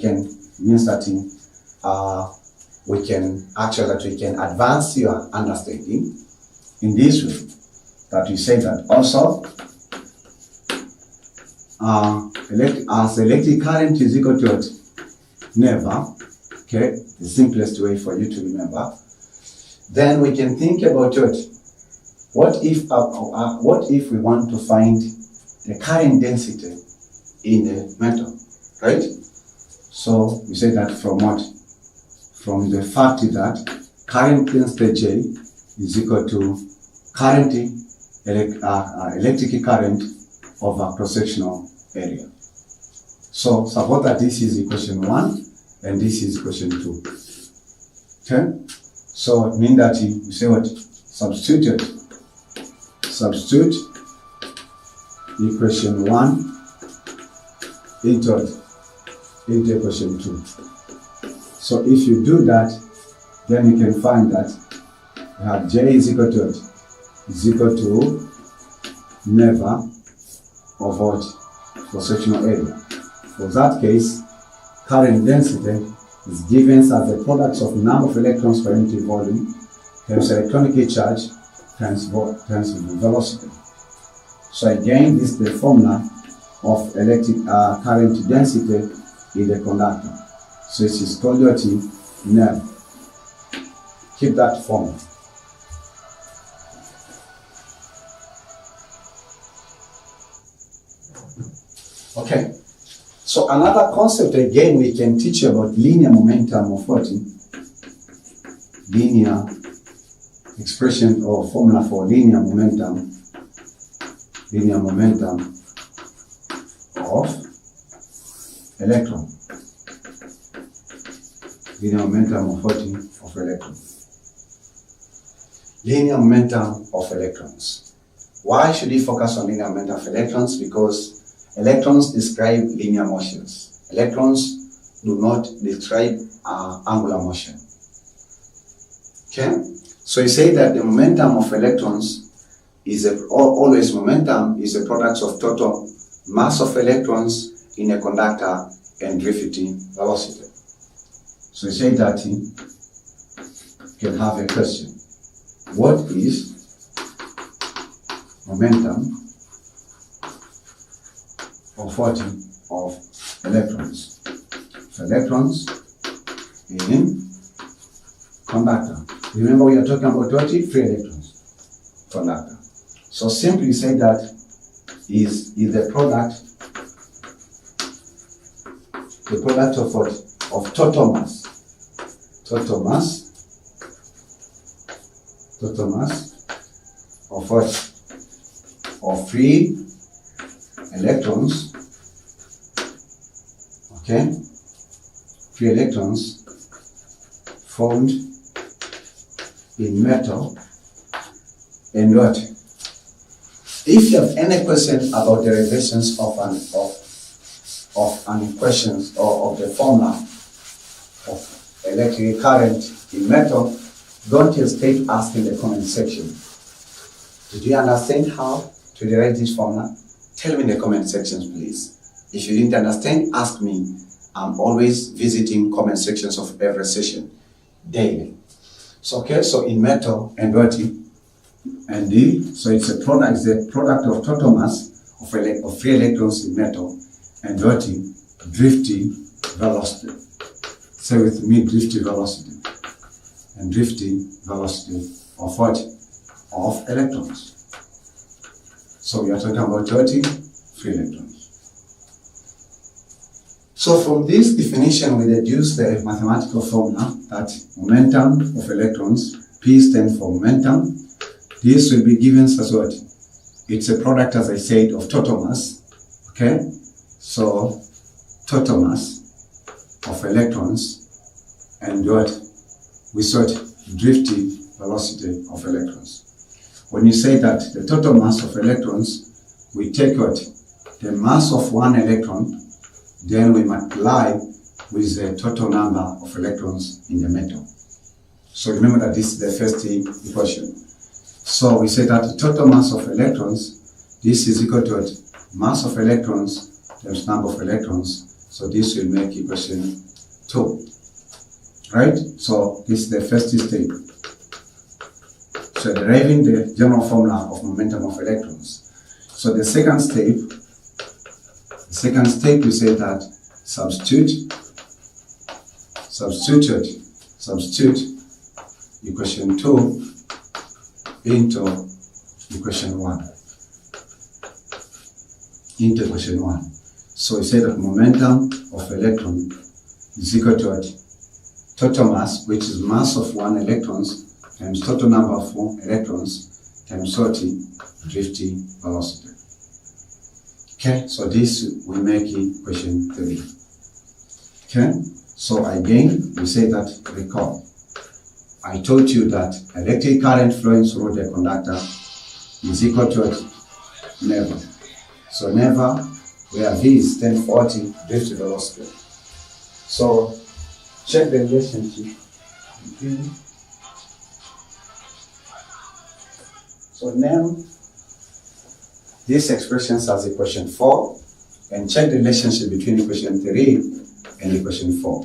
can advance your understanding in this way, that we say that also as electric current is equal to what? Never. Okay, the simplest way for you to remember. Then we can think about what if we want to find the current density in the metal, right? So we say that from what? From the fact that current density J is equal to current electric current over cross-sectional area. So suppose that this is equation 1 and this is equation 2. Okay? So it means that we say what? Substitute equation 1 into equation 2. So if you do that, then you can find that you have J is equal to what? Is equal to never of what? For sectional area. For that case, current density is given as the product of number of electrons per unit volume times electronic charge times velocity. So again, this is the formula of electric current density in the conductor. So it is conductive nerve. Keep that formula. Okay. So another concept again we can teach you about linear momentum of what? Linear expression or formula for linear momentum of electron. Linear momentum of what? Of electron. Linear momentum of electrons. Why should we focus on linear momentum of electrons? Because electrons describe linear motions. Electrons do not describe angular motion. Okay? So you say that the momentum of electrons is always momentum is a product of total mass of electrons in a conductor and drifting velocity. So you say that you can have a question. What is momentum of what? Of electrons. So electrons in conductor. Remember we are talking about what? Free electrons. Conductor. So simply say that is the product of what? Of total mass. Total mass of what? Of free electrons. Okay? Free electrons formed in metal and what? If you have any question about derivations of an equation or of the formula of electric current in metal, don't hesitate to ask in the comment section. Did you understand how to derive this formula? Tell me in the comment sections, please. If you didn't understand, ask me. I'm always visiting comment sections of every session daily. So okay, so in metal and what? And so it's a product of total mass of free electrons in metal and what? Drifting velocity. Say with me, drifting velocity. And drifting velocity of what? Of electrons. So we are talking about 30 free electrons. So from this definition, we deduce the mathematical formula that momentum of electrons, P stands for momentum. This will be given as what? It's a product, as I said, of total mass. Okay? So total mass of electrons and what? We sort drifting velocity of electrons. When you say that the total mass of electrons, we take what? The mass of one electron, then we multiply with the total number of electrons in the metal. So remember that this is the first equation. So we say that the total mass of electrons, this is equal to what? Mass of electrons times number of electrons. So this will make equation 2. Right? So this is the first step. So deriving the general formula of momentum of electrons. So the second step we say that substitute equation 2 into equation 1. So we say that momentum of electron is equal to what? Total mass, which is mass of one electrons times total number of electrons times drifting velocity. Okay, so this will make equation 3. Okay, so again we say that, recall, I told you that electric current flowing through the conductor is equal to never. So never, where V is 1040 drift velocity. So check the relationship between. So these expressions as equation 4 and check the relationship between equation 3 and equation 4.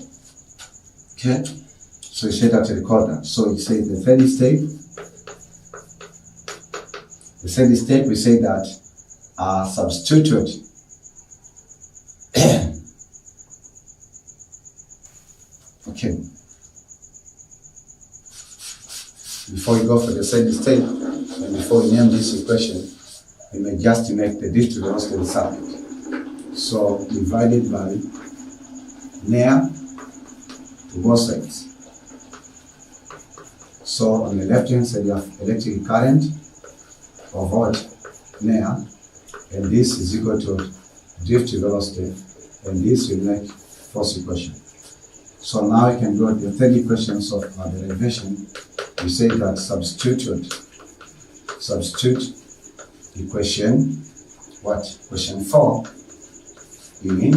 Okay? So you say that to record that. So you say the third step. The third step, we say that substitute okay. Before we go for the third step, and before we name this equation, we may just make the diff to the velocity subject. So divided by near to both sides. So on the left hand side you have electric current of what? Near, and this is equal to drift velocity, and this will make force equation. So now you can go to the third equations of our derivation. We say that substitute equation, what? Equation 4 in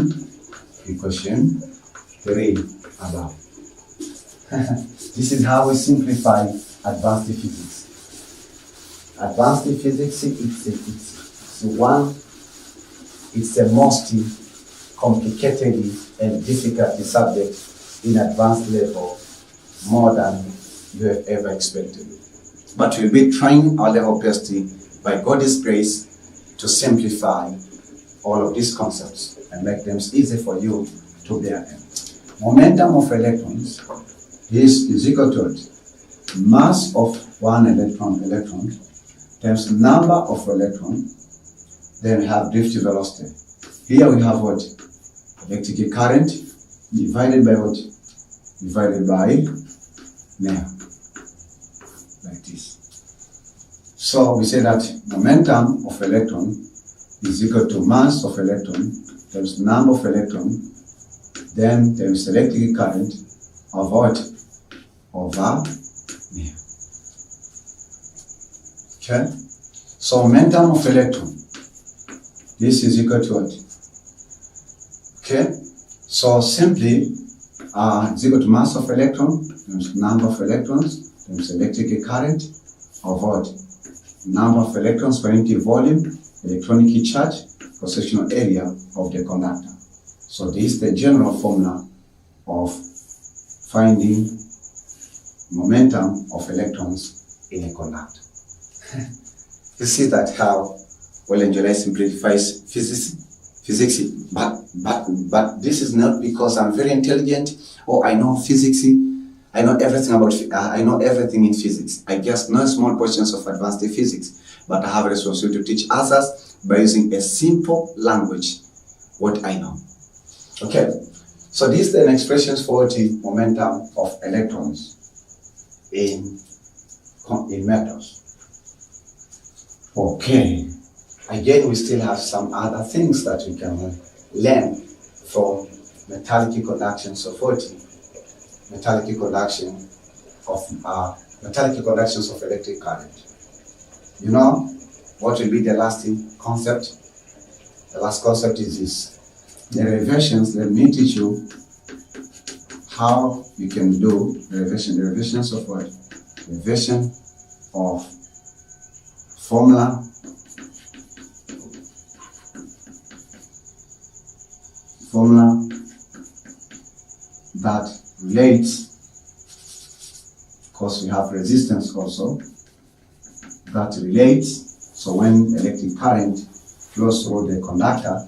equation 3 above. This is how we simplify advanced physics. Advanced physics, it's the most complicated and difficult subject in advanced level, more than you have ever expected. But we'll be trying our level best by God's grace to simplify all of these concepts and make them easy for you to bear them. Momentum of electrons is equal to mass of one electron times number of electrons, then we have drift velocity. Here we have what? Electric current divided by what? Divided by near, like this. So we say that momentum of electron is equal to mass of electron times number of electron, then there is electric current of what? Over near. Okay? So momentum of electron, this is equal to what? Okay? So simply, it's equal to mass of electron times number of electrons times electric current of what? Number of electrons per unit volume, electronic charge, cross-sectional area of the conductor. So this is the general formula of finding momentum of electrons in a conductor. You see that how Olenjolai simplifies physics, but this is not because I'm very intelligent or I know physics. I know everything about. I know everything in physics. I just know small portions of advanced physics, but I have a responsibility to teach others by using a simple language what I know. Okay, so these are the expressions for the momentum of electrons in metals. Okay, again we still have some other things that we can learn from metallic conductions of metallic conductions of electric current. You know what will be the last concept? The last concept is this. Derivations. Let me teach you how you can do derivations of what? Derivation of formula that relates, because we have resistance also, that relates. So when electric current flows through the conductor,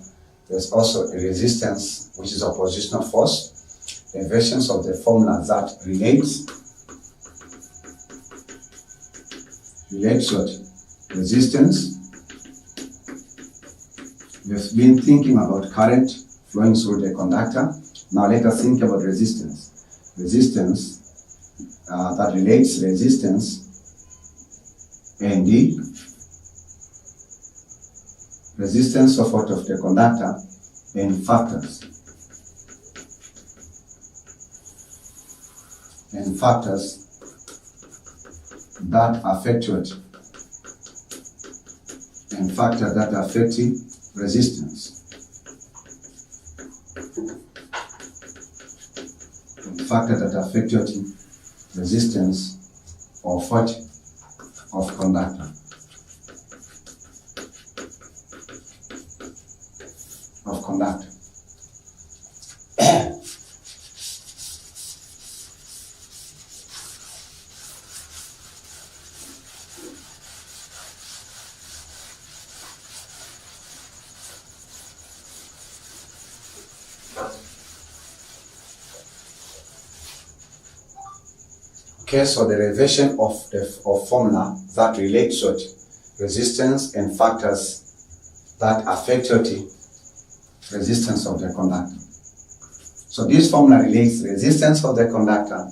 there's also a resistance, which is oppositional force. The versions of the formula that relates what? Resistance. We've been thinking about current flowing through the conductor. Now let us think about resistance. Resistance that relates resistance and the resistance of what? Of the conductor and factors. And factors that affect what? And factors that affect resistance. And factors that affect what? Resistance of what? Of conductor. of conductor. Okay, so the derivation of formula that relates to resistance and factors that affect resistance of the conductor. So this formula relates resistance of the conductor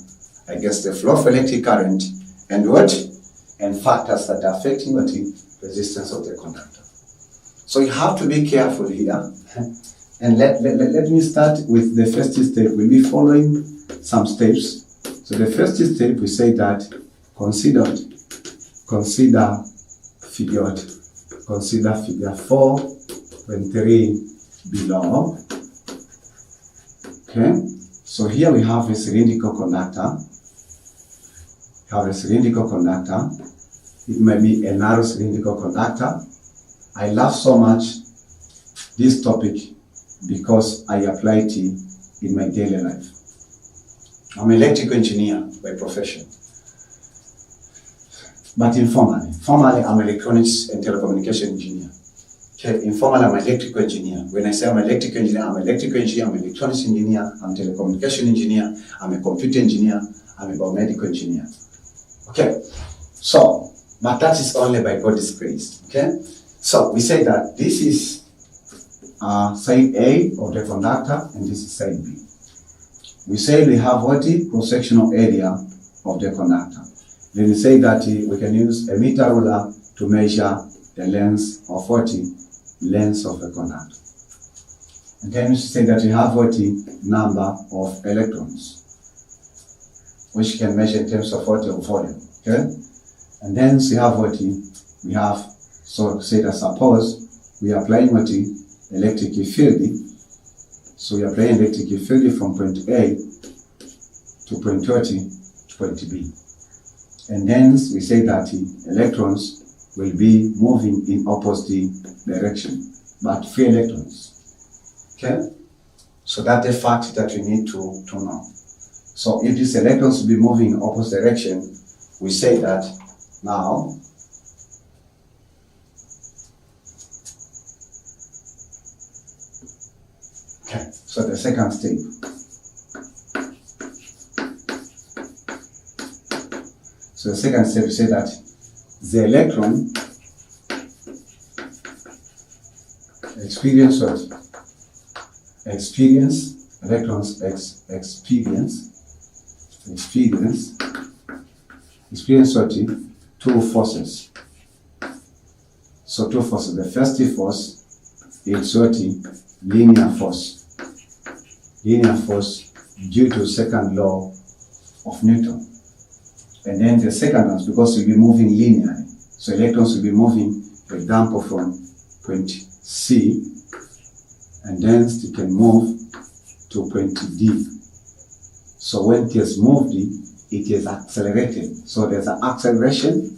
against the flow of electric current and what? And factors that are affecting what? Resistance of the conductor. So you have to be careful here. And let me start with the first step. We'll be following some steps. So the first step, we say that consider figure 4.3 below. Okay, so here we have a cylindrical conductor. It may be a narrow cylindrical conductor. I love so much this topic because I apply it in my daily life. I'm an electrical engineer by profession, but formally I'm an electronics and telecommunication engineer. Okay, informally I'm an electrical engineer. When I say I'm an electrical engineer, I'm an electrical engineer, I'm an electronics engineer, I'm a telecommunication engineer, I'm a computer engineer, I'm a biomedical engineer. Okay, so, but that is only by God's grace. Okay, so we say that this is side A of the conductor and this is side B. We say we have what? Cross-sectional area of the conductor. Then we say that we can use a meter ruler to measure the length of what? Length of the conductor. And then we say that we have what? Number of electrons, which can measure in terms of what? Of volume. Okay? And then we have what? We have, so say that suppose we are applying what? Electric field. So we are applying electric field from point A to point to point B. And then we say that electrons will be moving in opposite direction, but free electrons. Okay? So that's the fact that we need to know. So if these electrons will be moving in opposite direction, we say that now okay, so the second step. So the second step, we say that the electron experience what? Electrons experience what? Two forces. So two forces. The first force is what? Linear force. Linear force due to second law of Newton. And then the second one is because we'll be moving linearly. So electrons will be moving, for example, from point C, and then it can move to point D. So when it is moved, it is accelerated. So there's an acceleration,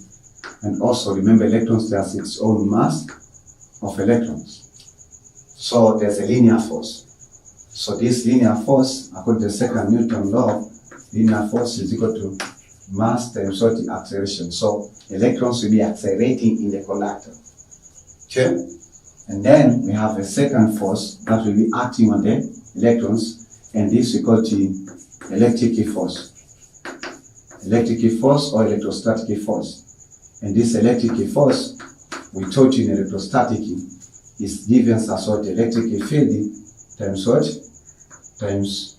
and also remember electrons, there's its own mass of electrons. So there's a linear force. So this linear force, according to the second Newton law, linear force is equal to mass times what? Acceleration. So electrons will be accelerating in the conductor. Okay? And then we have a second force that will be acting on the electrons, and this we call the electric force. Electric force or electrostatic force. And this electric force, we taught you in electrostatic, is given as what? Electric field times what? Times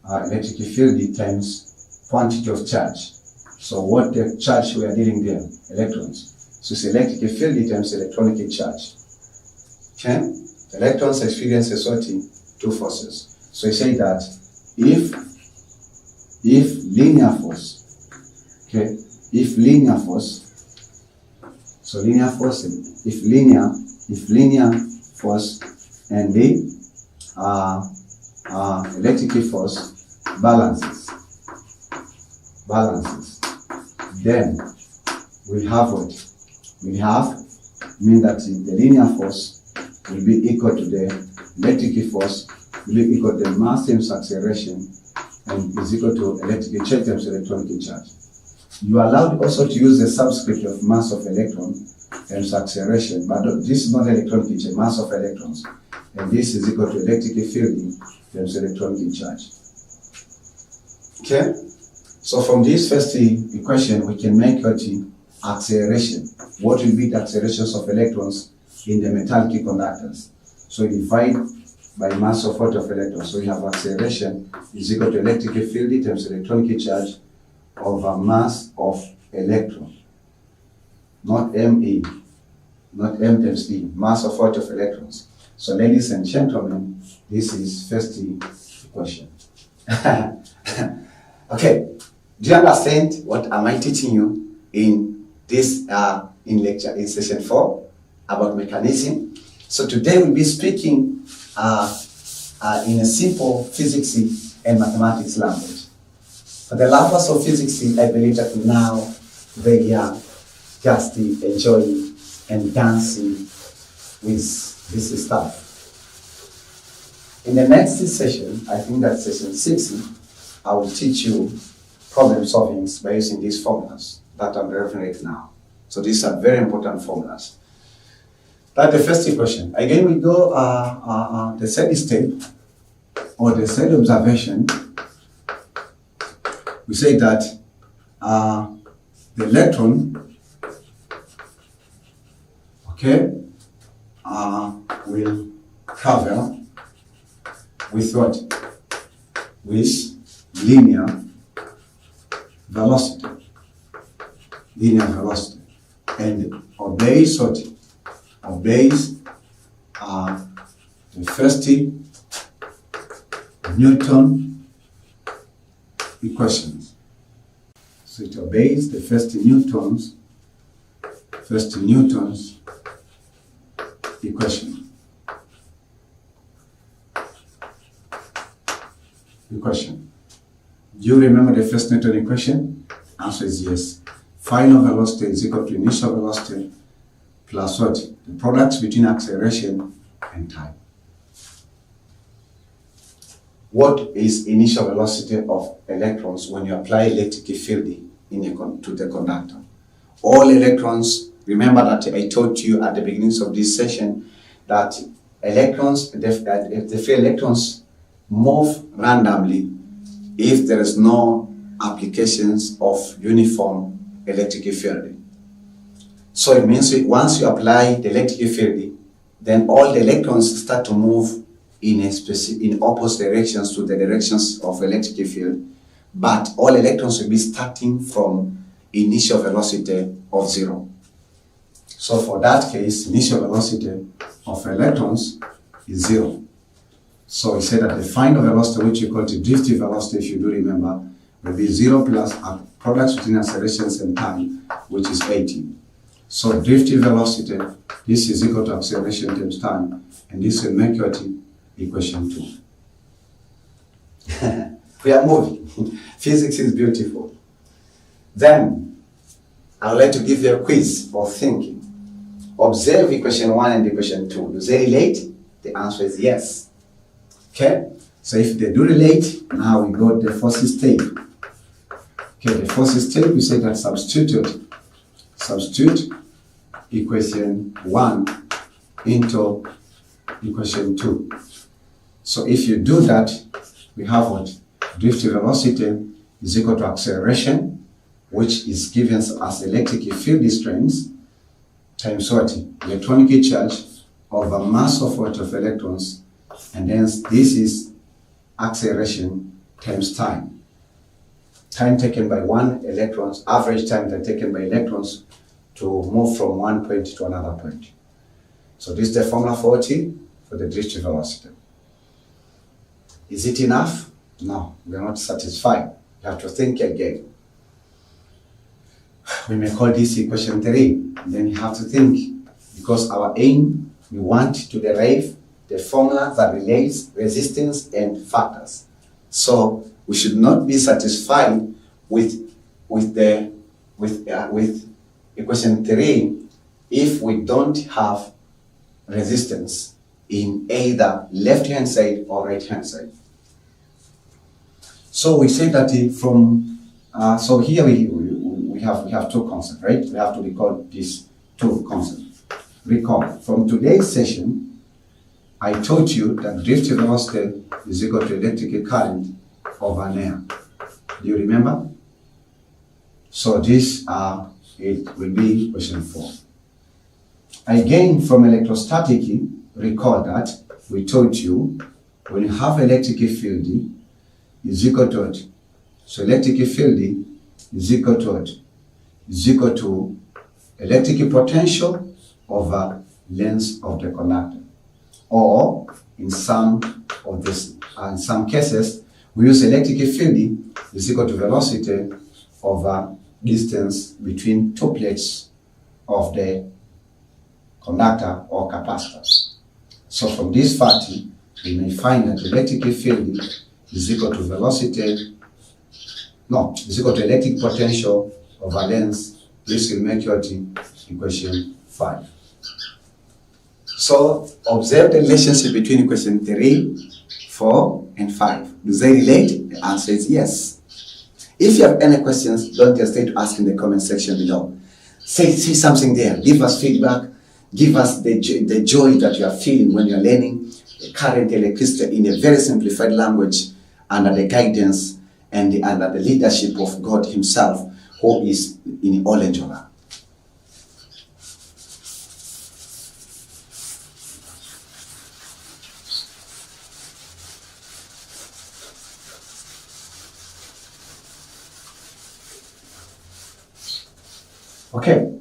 electric field times quantity of charge. So what the charge we are dealing there? Electrons. So it's electric field times electronic charge. Okay? The electrons experience what? Two forces. So you say that if linear force, okay, if linear force force and the electric force balances, then we have what? We have mean that the linear force will be equal to the electric force will be equal to the mass times acceleration and is equal to electric charge times electronic charge. You are allowed also to use the subscript of mass of electron times acceleration, but this is not electronic charge, mass of electrons. And this is equal to electric field times electronic charge. Okay? So from this first equation, we can make the acceleration. What will be the accelerations of electrons in the metallic conductors? So we divide by mass of what of electrons. So we have acceleration is equal to electric field times electronic charge over mass of electron. Not ME, not M times E, mass of what of electrons. So ladies and gentlemen, this is first equation. Okay, do you understand what am I teaching you in this in lecture in session 4 about mechanism? So today we'll be speaking in a simple physics and mathematics language. For the lovers of physics, I believe that now they are just enjoying and dancing with this stuff. In the next session, I think that session 6, I will teach you problem solving by using these formulas that I'm referring now. So these are very important formulas. That's the first equation. Again, we go the third step or the third observation. We say that the electron, okay, will travel with what? With linear velocity. Linear velocity. And obeys what? Obeys the first Newton equations. So it obeys the first Newton's equation. Do you remember the first Newton equation? Answer is yes. Final velocity is equal to initial velocity plus what? The product between acceleration and time. What is initial velocity of electrons when you apply electric field to the conductor? All electrons, remember that I told you at the beginning of this session that electrons, the free electrons move randomly if there is no applications of uniform electric field. So it means once you apply the electric field, then all the electrons start to move in opposite directions to the directions of electric field, but all electrons will be starting from initial velocity of 0. So for that case, initial velocity of electrons is 0. So we say that the final velocity, which you call the drift velocity, if you do remember, will be 0 plus products between accelerations and time, which is 80. So drift velocity, this is equal to acceleration times time, and this will make your equation 2. We are moving. Physics is beautiful. Then, I would like to give you a quiz for thinking. Observe equation 1 and equation 2. Do they relate? The answer is yes. Okay? So if they do relate, now we go to the first step. Okay, the first step, we say that substitute equation 1 into equation 2. So if you do that, we have what? Drift velocity is equal to acceleration, which is given as electric field strength, times what? Electronic charge over mass of what? Of electrons, and then this is acceleration times time. Time taken by one electrons, average time taken by electrons to move from one point to another point. So this is the formula for the drift velocity. Is it enough? No, we are not satisfied. You have to think again. We may call this equation 3. Then you have to think, because our aim, we want to derive the formula that relates resistance and factors. So we should not be satisfied with equation 3 if we don't have resistance in either left-hand side or right-hand side. So we say that so here we have two concepts, right? We have to recall these two concepts. Recall, from today's session, I taught you that drift velocity is equal to electric current over an air. Do you remember? So this it will be question 4. Again, from electrostatic, recall that we told you when you have electric field is equal to what? So electric field is equal to what? Is equal to electric potential over length of the conductor. Or in some cases, we use electric field is equal to velocity over distance between two plates of the conductor or capacitor. So from this fact, we may find that electric field is equal to is equal to electric potential over length. This will make your equation 5. So observe the relationship between equation 3, 4, and 5. Do they relate? The answer is yes. If you have any questions, don't hesitate to ask in the comment section below. Say something there. Give us feedback. Give us the joy that you are feeling when you are learning current electricity in a very simplified language under the guidance and under the leadership of God Himself, who is in Olenjolai. Okay,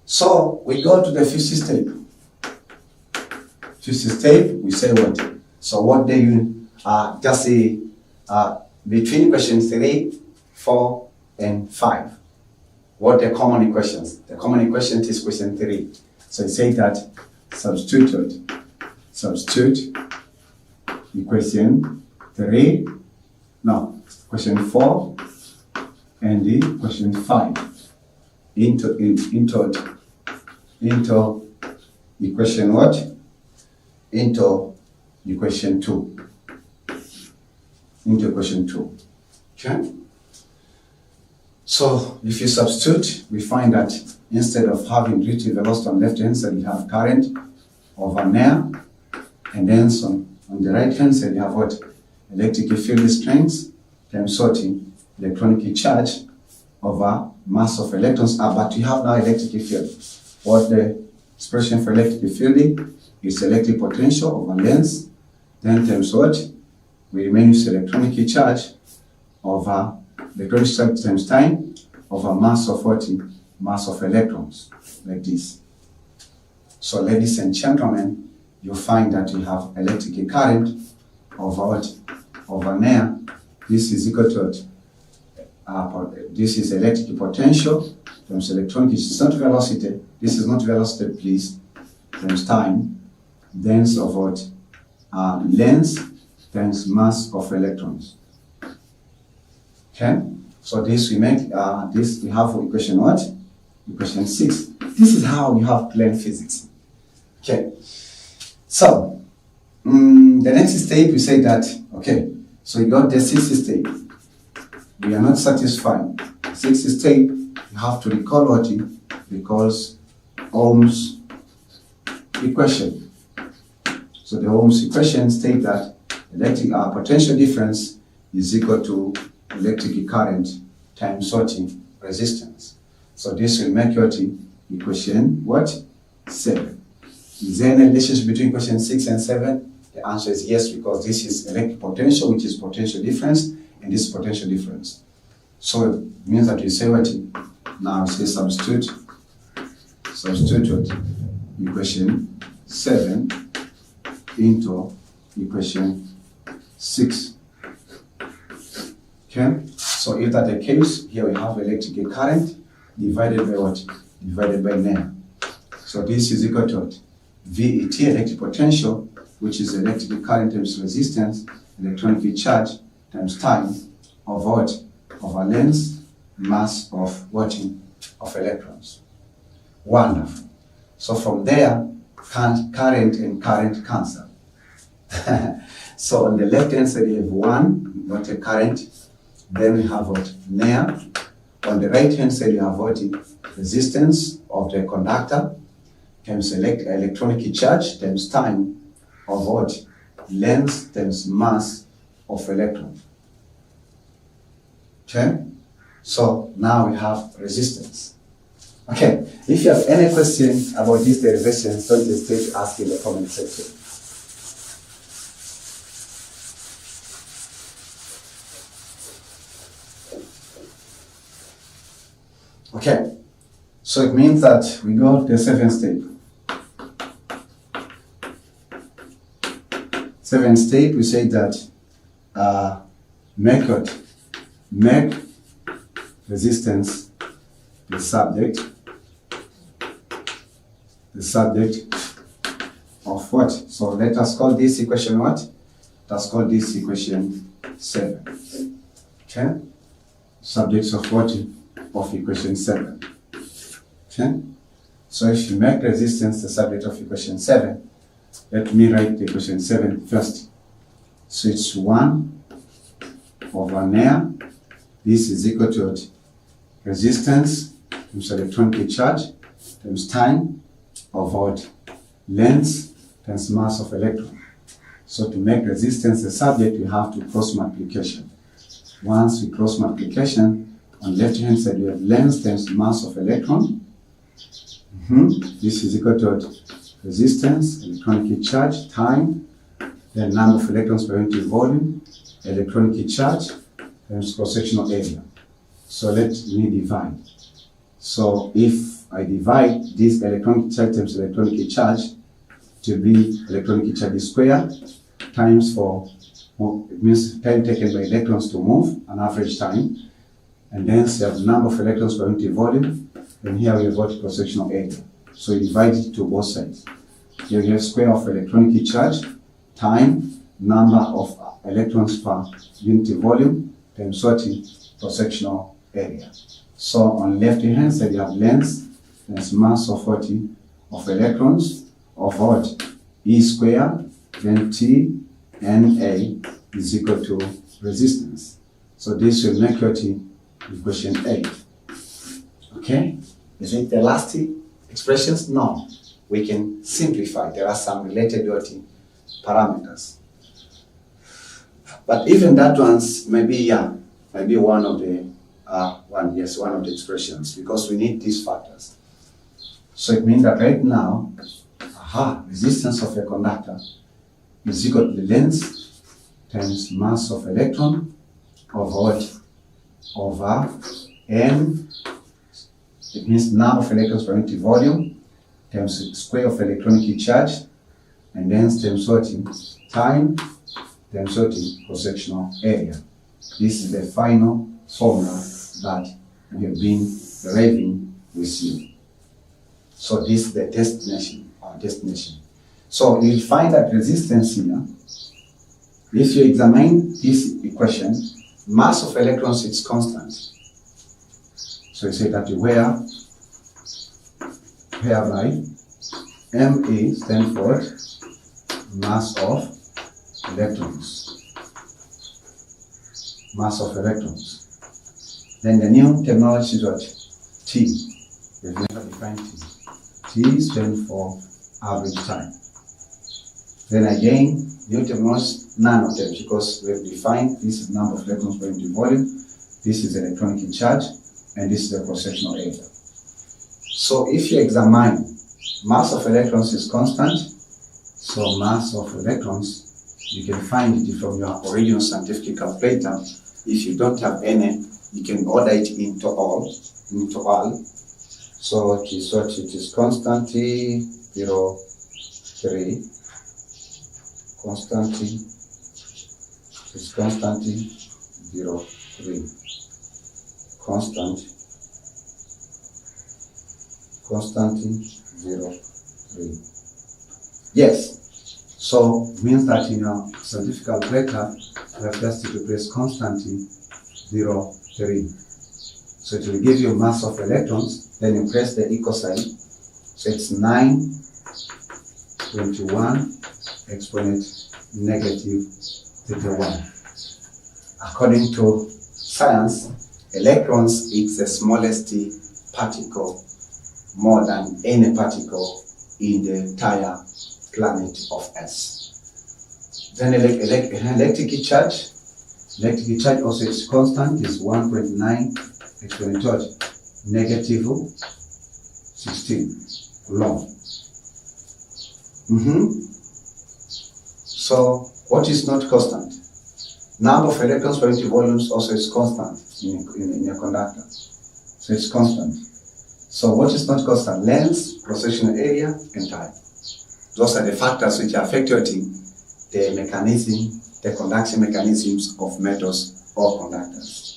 so we go to the fifth step. Fifth step, we say what? So what do you just say between question 3, 4, and 5? What are the common equations? The common equation is question 3. So you say that substitute equation 3, question 4, and the question 5. Into equation what? Into equation 2. Into equation 2. Okay? So if you substitute, we find that instead of having drift velocity on left hand side, you have current over an air, and then on the right hand side you have what? Electric field strength times sorting electronic charge over mass of electrons, but we have now electric field. What the expression for electric field is electric potential over length, then times what? We remain with electronic charge over electronic charge times time over mass of what? Mass of electrons, like this. So ladies and gentlemen, you find that you have electric current over what? Over an air. This is equal to what? This is electric potential times electronic, this is not velocity, this is not velocity please, times time, length of what? Length times mass of electrons. Okay, so this we make, this we have for equation what? Equation 6. This is how we have plain physics. Okay, so the next step we say that, okay, so you got the 6th step. We are not satisfied. 6th step, you have to recall what? Because Ohm's equation. So the Ohm's equation states that electric potential difference is equal to electric current times what? Resistance. So this will make your equation what? 7. Is there any relationship between equation 6 and 7? The answer is yes, because this is electric potential, which is potential difference, and this is potential difference. So it means that you say what? Now say substitute what? Equation 7 into equation 6. Okay? So if that's the case, here we have electric current divided by what? Divided by air. So this is equal to what? VET, electric potential, which is electric current times resistance, electronic charge times time, of what? Of a length, mass of what? Of electrons. Wonderful. So from there, current and current cancel. So on the left hand side you have 1, not a current. Then we have what? NER. On the right hand side you have what? Resistance of the conductor times electronic charge times time of what? Length times mass of electron. Okay? So now we have resistance. Okay, if you have any question about these derivations, don't hesitate to ask in the comment section. Okay, so it means that we go to the 7th step. 7th step, we say that make resistance the subject of what? So let us call this equation what? Let's call this equation 7. Okay? Subjects of what? Of equation 7. Okay? So if you make resistance the subject of equation 7, let me write the equation 7 first. So it's 1 over NER. This is equal to resistance times electronic charge times time of what? Length times mass of electron. So to make resistance the subject, we have to cross multiplication. Once we cross multiplication, on the left hand side we have length times mass of electron. This is equal to resistance, electronic charge, time, then number of electrons per unit volume, electronic charge, times cross-sectional area. So let me divide. So if I divide this electronic charge times electronic charge to be electronic charge squared times it means time taken by electrons to move, an average time, and then we have number of electrons per unit volume, and here we have what? Cross-sectional area. So you divide it to both sides. Here you have square of electronic charge, time, number of electrons per unit volume, times what? Cross-sectional area. So on the left hand side you have length times mass of what? Of electrons of what? E squared, then T Na is equal to resistance. So this will make what? Equation 8. Okay? Is it the last expressions? No. We can simplify. There are some related parameters. But even that one's maybe one of the one of the expressions, because we need these factors. So it means that right now, resistance of a conductor is equal to the length times mass of electron over what? Over n. It means number of electrons per unit volume times square of electronic charge, and then times what? Time times what? Cross-sectional area. This is the final formula that we have been deriving with you. So this is the destination, our destination. So you'll find that resistance here, if you examine this equation, mass of electrons is constant. So you say that whereby MA stands for mass of electrons. Mass of electrons. Then the new terminology is what? T. We've never defined T. T stands for average time. Then again, new terminology, none of them, because we have defined this is number of electrons per unit volume, this is electronic charge, and this is the cross-sectional area. So if you examine, mass of electrons is constant, so mass of electrons, you can find it from your original scientific calculator. If you don't have any, you can order it into all. So it is what? It is constantly 0.3. Constantly 0.3. Constantly 0.3. Yes. So it means that in your scientific calculator, you have just to replace constantly 0.3. So it will give you mass of electrons, then you press the equal sign. So it's 9 21 exponent negative 31. According to science, electrons is the smallest particle, more than any particle in the entire planet of Earth. Then electric charge. Electric charge also is constant, is 1.9 exponent negative 16 long. So what is not constant? Number of electrons per unit volumes also is constant in a conductor. So it's constant. So what is not constant? Length, cross-sectional area, and time. Those are the factors which are affecting the mechanism, the conduction mechanisms of metals or conductors.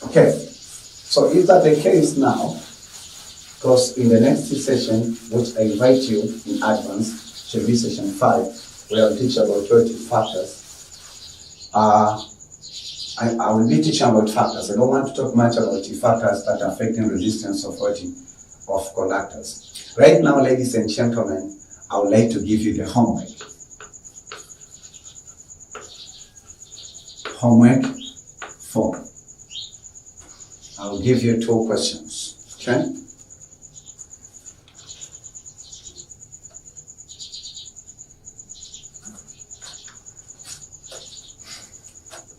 Okay, so is that the case now? Because in the next session, which I invite you in advance, should be session 5, where I'll teach about 20 factors. I will be teaching about factors. I don't want to talk much about the factors that are affecting resistance of conductors. Right now, ladies and gentlemen, I would like to give you the homework. Homework 4. I will give you 2 questions. Okay?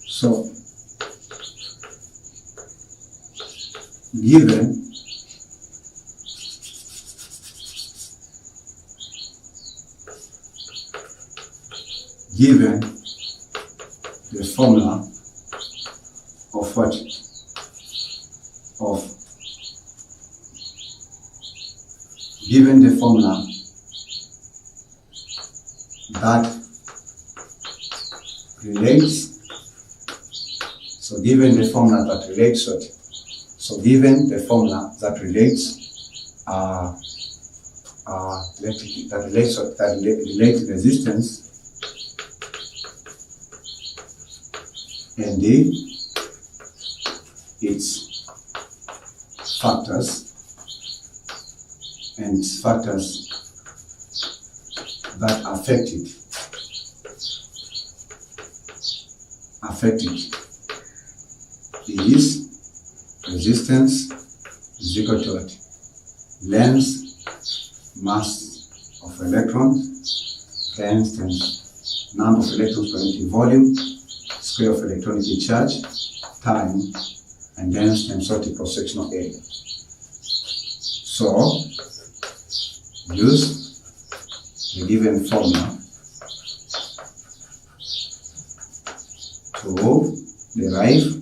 So, given the formula of what? Given the formula that relates, so given the formula that relates what? So given the formula that relates relates resistance and its factors and factors that affect it is resistance is equal to what? Length, mass of electrons, times number of electrons per unit volume, square of electronic charge, time, and then times what the cross-sectional area. So, use the given formula to derive